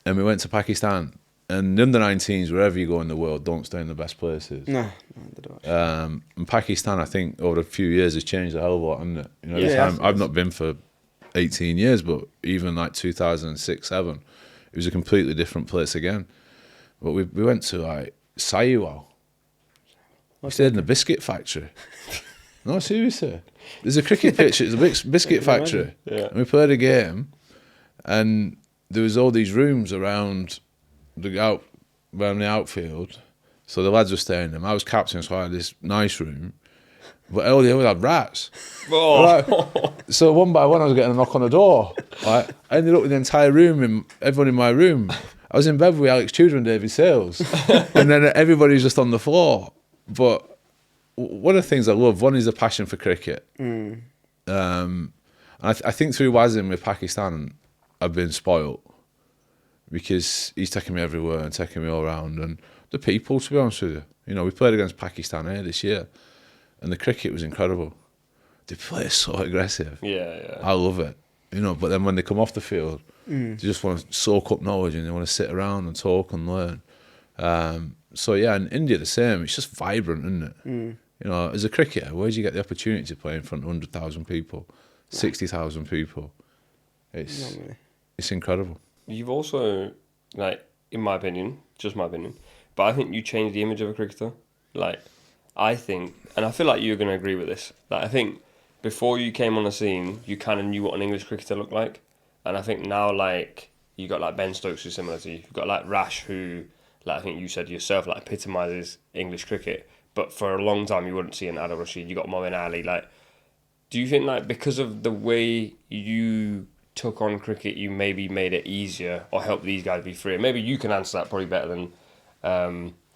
and we went to Pakistan. And the under-19s, wherever you go in the world, don't stay in the best places. no, they don't. And Pakistan, I think, over a few years has changed a hell of a lot, hasn't it? You know, Yeah, the it time, has. I've not been for 18 years, but even like 2006, 7, it was a completely different place again. But we went to like Sayuwal. We stayed in a biscuit factory. No, seriously. There's a cricket pitch, it's a biscuit factory. Yeah. And we played a game, and there was all these rooms around the outfield. So the lads were staying in them. I was captain, so I had this nice room. But all the others had rats. Oh. Right. So one by one, I was getting a knock on the door. Right. I ended up with the entire room, everyone in my room. I was in bed with Alex Tudor and David Sales. And then everybody's just on the floor. But one of the things I love, one is the passion for cricket. And I think through Wazim with Pakistan, I've been spoilt because he's taking me everywhere and taking me all around. And the people, to be honest with you, you know, we played against Pakistan here this year, and the cricket was incredible. They play so aggressive. Yeah. I love it, you know. But then when they come off the field, they just want to soak up knowledge and they want to sit around and talk and learn. So yeah, in India the same. It's just vibrant, isn't it? You know, as a cricketer, where do you get the opportunity to play in front of 100,000 people, 60,000 people? It's incredible. You've also, like, in my opinion, just my opinion, but I think you changed the image of a cricketer. Like, I think, and I feel like you're going to agree with this, like, I think before you came on the scene, you kind of knew what an English cricketer looked like. And I think now, like, you got, like, Ben Stokes, who's similar to you. You've got, like, Rash, who, like, I think you said yourself, like, epitomises English cricket. But for a long time, you wouldn't see an Adil Rashid. You got Moeen Ali. Like, do you think, like, because of the way you took on cricket, you maybe made it easier or helped these guys be free? Maybe you can answer that probably better than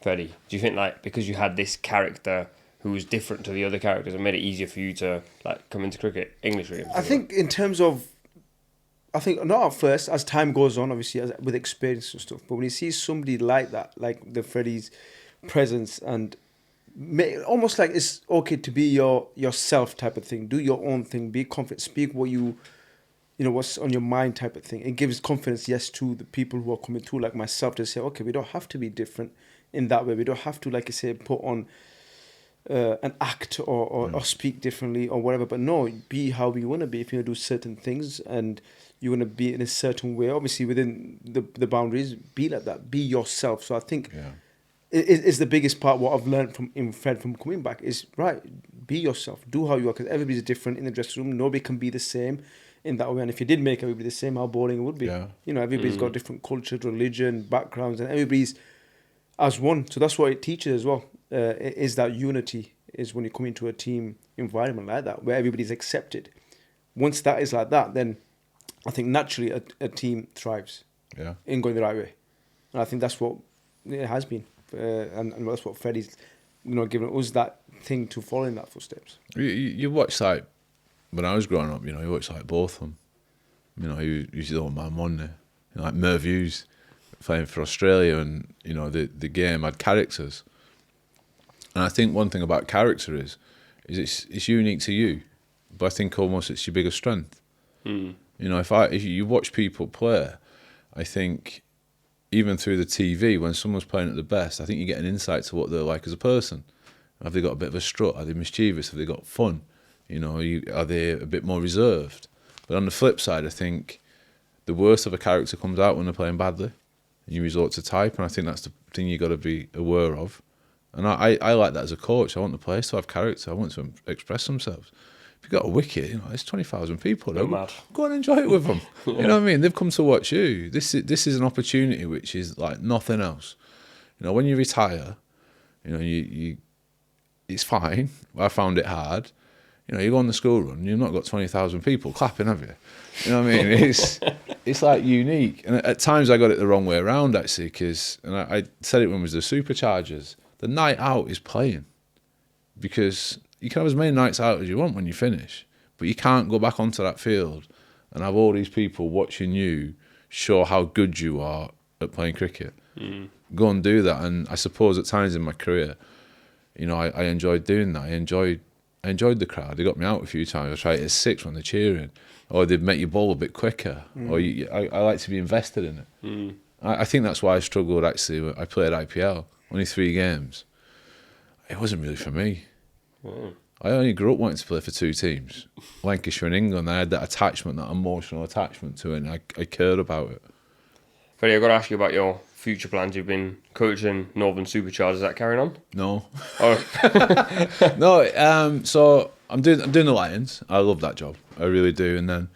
Freddie. Do you think, like, because you had this character who was different to the other characters, it made it easier for you to, like, come into cricket, English cricket? I think in terms of, I think not at first, as time goes on, obviously, with experience and stuff, but when you see somebody like that, like the Freddie's presence, and almost like it's okay to be yourself type of thing, do your own thing, be confident, speak what you know, what's on your mind type of thing. It gives confidence, yes, to the people who are coming through, like myself, to say, okay, we don't have to be different in that way. We don't have to, like I say, put on an act or speak differently or whatever. But no, be how you want to be. If you want to do certain things and you want to be in a certain way, obviously within the boundaries, be like that. Be yourself. So I think it's the biggest part. What I've learned from Fred from coming back is, right, be yourself. Do how you are, because everybody's different in the dressing room. Nobody can be the same in that way. And if you did make everybody the same, how boring it would be. Yeah. You know, everybody's got different cultures, religion, backgrounds, and everybody's as one. So that's what it teaches as well. Is that unity is when you come into a team environment like that, where everybody's accepted. Once that is like that, then I think naturally a team thrives in going the right way. And I think that's what it has been. And that's what Freddie's, you know, given us that thing to follow in that footsteps. You watch, like, when I was growing up, you know, you watch like both of them. You know, he was the old man, wasn't he? You know, like Merv Hughes playing for Australia, and, you know, the game had characters. And I think one thing about character is it's unique to you, but I think almost it's your biggest strength. You know, if you watch people play, I think even through the TV, when someone's playing at the best, I think you get an insight to what they're like as a person. Have they got a bit of a strut? Are they mischievous? Have they got fun? You know, are they a bit more reserved? But on the flip side, I think the worst of a character comes out when they're playing badly, and you resort to type. And I think that's the thing you got to be aware of. And I like that as a coach. I want the players to have character. I want them to express themselves. If you've got a wicket, you know, there's 20,000 people there. Go and enjoy it with them. You know what I mean? They've come to watch you. This is an opportunity which is like nothing else. You know, when you retire, you know, you it's fine. I found it hard. You know, you go on the school run, you've not got 20,000 people clapping, have you? You know what I mean? It's like unique. And at times I got it the wrong way around, actually, because, and I said it when it was the Superchargers, the night out is playing. because you can have as many nights out as you want when you finish, but you can't go back onto that field and have all these people watching you show how good you are at playing cricket. Go and do that. And I suppose at times in my career, you know, I enjoyed doing that. I enjoyed the crowd. They got me out a few times. I tried to hit 6 when they're cheering, or they'd make your ball a bit quicker, or I like to be invested in it. I think that's why I struggled, actually. I played IPL, only 3 games. It wasn't really for me. I only grew up wanting to play for 2 teams, Lancashire and England. I had that attachment, that emotional attachment to it, and I cared about it. Freddie, I've got to ask you about your future plans. You've been coaching Northern Superchargers. Is that carrying on? No. Oh. No, so I'm doing the Lions. I love that job. I really do. And then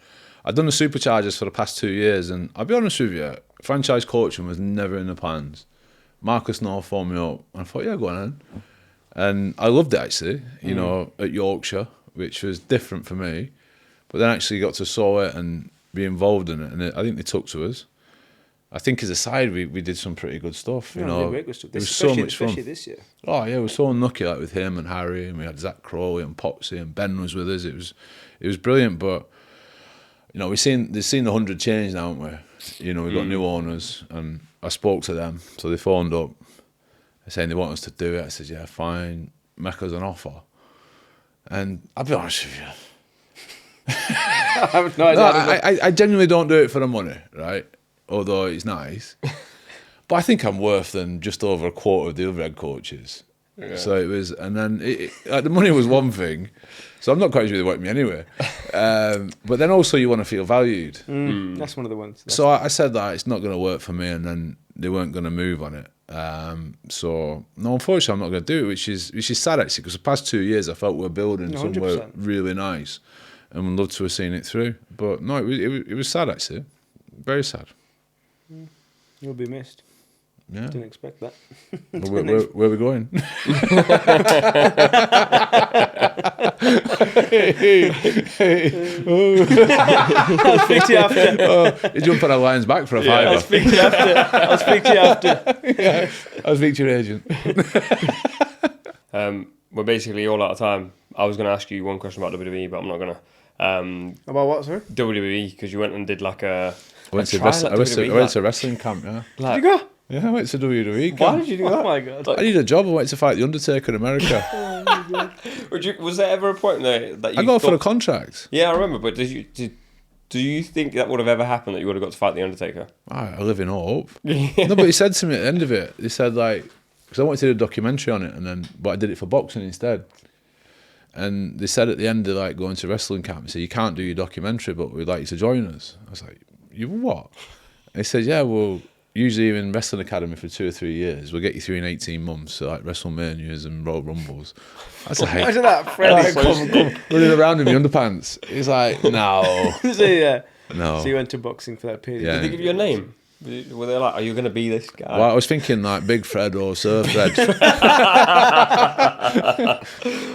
I've done the Superchargers for the past 2 years, and I'll be honest with you, franchise coaching was never in the plans. Marcus North phoned me up, and I thought, yeah, go on then. And I loved it, actually, you know, at Yorkshire, which was different for me. But then actually got to saw it and be involved in it, and I think they took to us. I think as a side, we did some pretty good stuff. You know, it was so much fun. Especially this year. Oh yeah, we were so unlucky, like with him and Harry, and we had Zach Crowley and Popsy, and Ben was with us. It was brilliant. But you know, they've seen the 100 change now, haven't we? You know, we've got new owners, and I spoke to them, so they phoned up, saying they want us to do it. I said, yeah, fine, make us an offer. And I'll be honest with you, I have no idea. I genuinely don't do it for the money, right? Although it's nice. But I think I'm worth than just over a quarter of the other head coaches. Yeah. So it was, and then the money was one thing, so I'm not quite sure they want me anyway. But then also you want to feel valued. That's one of the ones. So I said that it's not going to work for me, and then they weren't going to move on it. So no, unfortunately, I'm not going to do it, which is sad actually, because the past 2 years I felt we were building 100%. Somewhere really nice, and would love to have seen it through. But no, it was sad actually, very sad. You'll be missed. Yeah. Didn't expect that. Where are we going? I'll speak to you after. You jump on our Lions back for a fiver. I'll speak to you after. Yeah, I'll speak to your agent. We're basically all out of time. I was going to ask you one question about WWE, but I'm not going to. About what, sir? WWE, because you went and did like a. I went to a wrestling camp, yeah. Did you go? Yeah, I went to WWE camp. Why did you do that? Oh my God. I needed a job. I went to fight The Undertaker in America. Oh my God. Was there ever a point there that you I got for a contract. Yeah, I remember, but do you think that would have ever happened, that you would have got to fight The Undertaker? I live in hope. No, but he said to me at the end of it, he said, like, because I wanted to do a documentary on it, but I did it for boxing instead. And they said at the end of like going to wrestling camp, they said, you can't do your documentary, but we'd like you to join us. I was like, you what? And he said, yeah, well, usually you're in Wrestling Academy for 2 or 3 years. We'll get you through in 18 months, so like WrestleManias and Royal Rumbles. I was like, imagine that, Freddie. come running around in my underpants. He's like, no. So, yeah. No. So you went to boxing for that period. Yeah. Did they give you a name? Were they like, are you going to be this guy? Well, I was thinking like Big Fred or Sir Fred.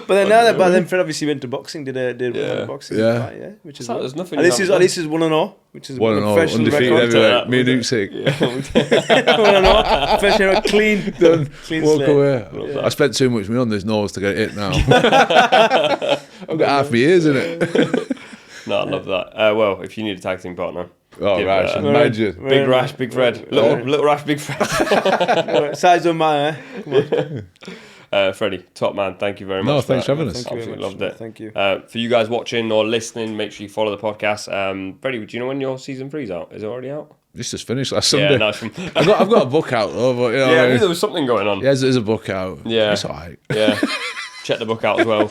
But then Fred obviously went to boxing, did a boxing fight, yeah, which is there's nothing. At least he's 1-0, which is 1-0, professional undefeated record. everywhere. Me and Usyk. 1-0, professional record, clean, Done. clean Walk slate. away. Yeah. I spent too much money on this nose to get it now. I've got half my ears in it. No, I love that. Well, if you need a tag team partner. Oh, Rash, imagine. Big Rash, Big Fred. Little Rash, Big Fred. Size don't matter, eh? Come on. Freddie, top man, thank you very much. No, thanks for having us. Thank you very Absolutely much. loved it. Thank you. For you guys watching or listening, make sure you follow the podcast. Freddie, do you know when your season 3's out? Is it already out? This just finished last Sunday. Yeah, nice one. I've got a book out though, but you know, Yeah, I knew there was something going on. yeah, there's a book out. Yeah. It's alright. Yeah. Check the book out as well.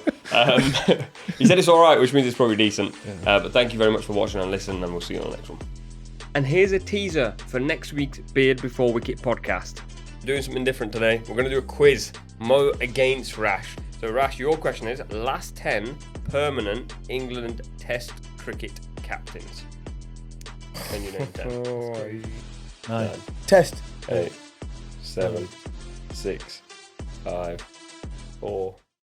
He said it's alright, which means it's probably decent. But thank you very much for watching and listening, and we'll see you on the next one. And here's a teaser for next week's Beard Before Wicket podcast. We're doing something different today. We're going to do a quiz, Mo against Rash. So Rash, your question is, last 10 permanent England Test cricket captains. Can you name 10? 9. Test. 8, 7, 6, 5, 4...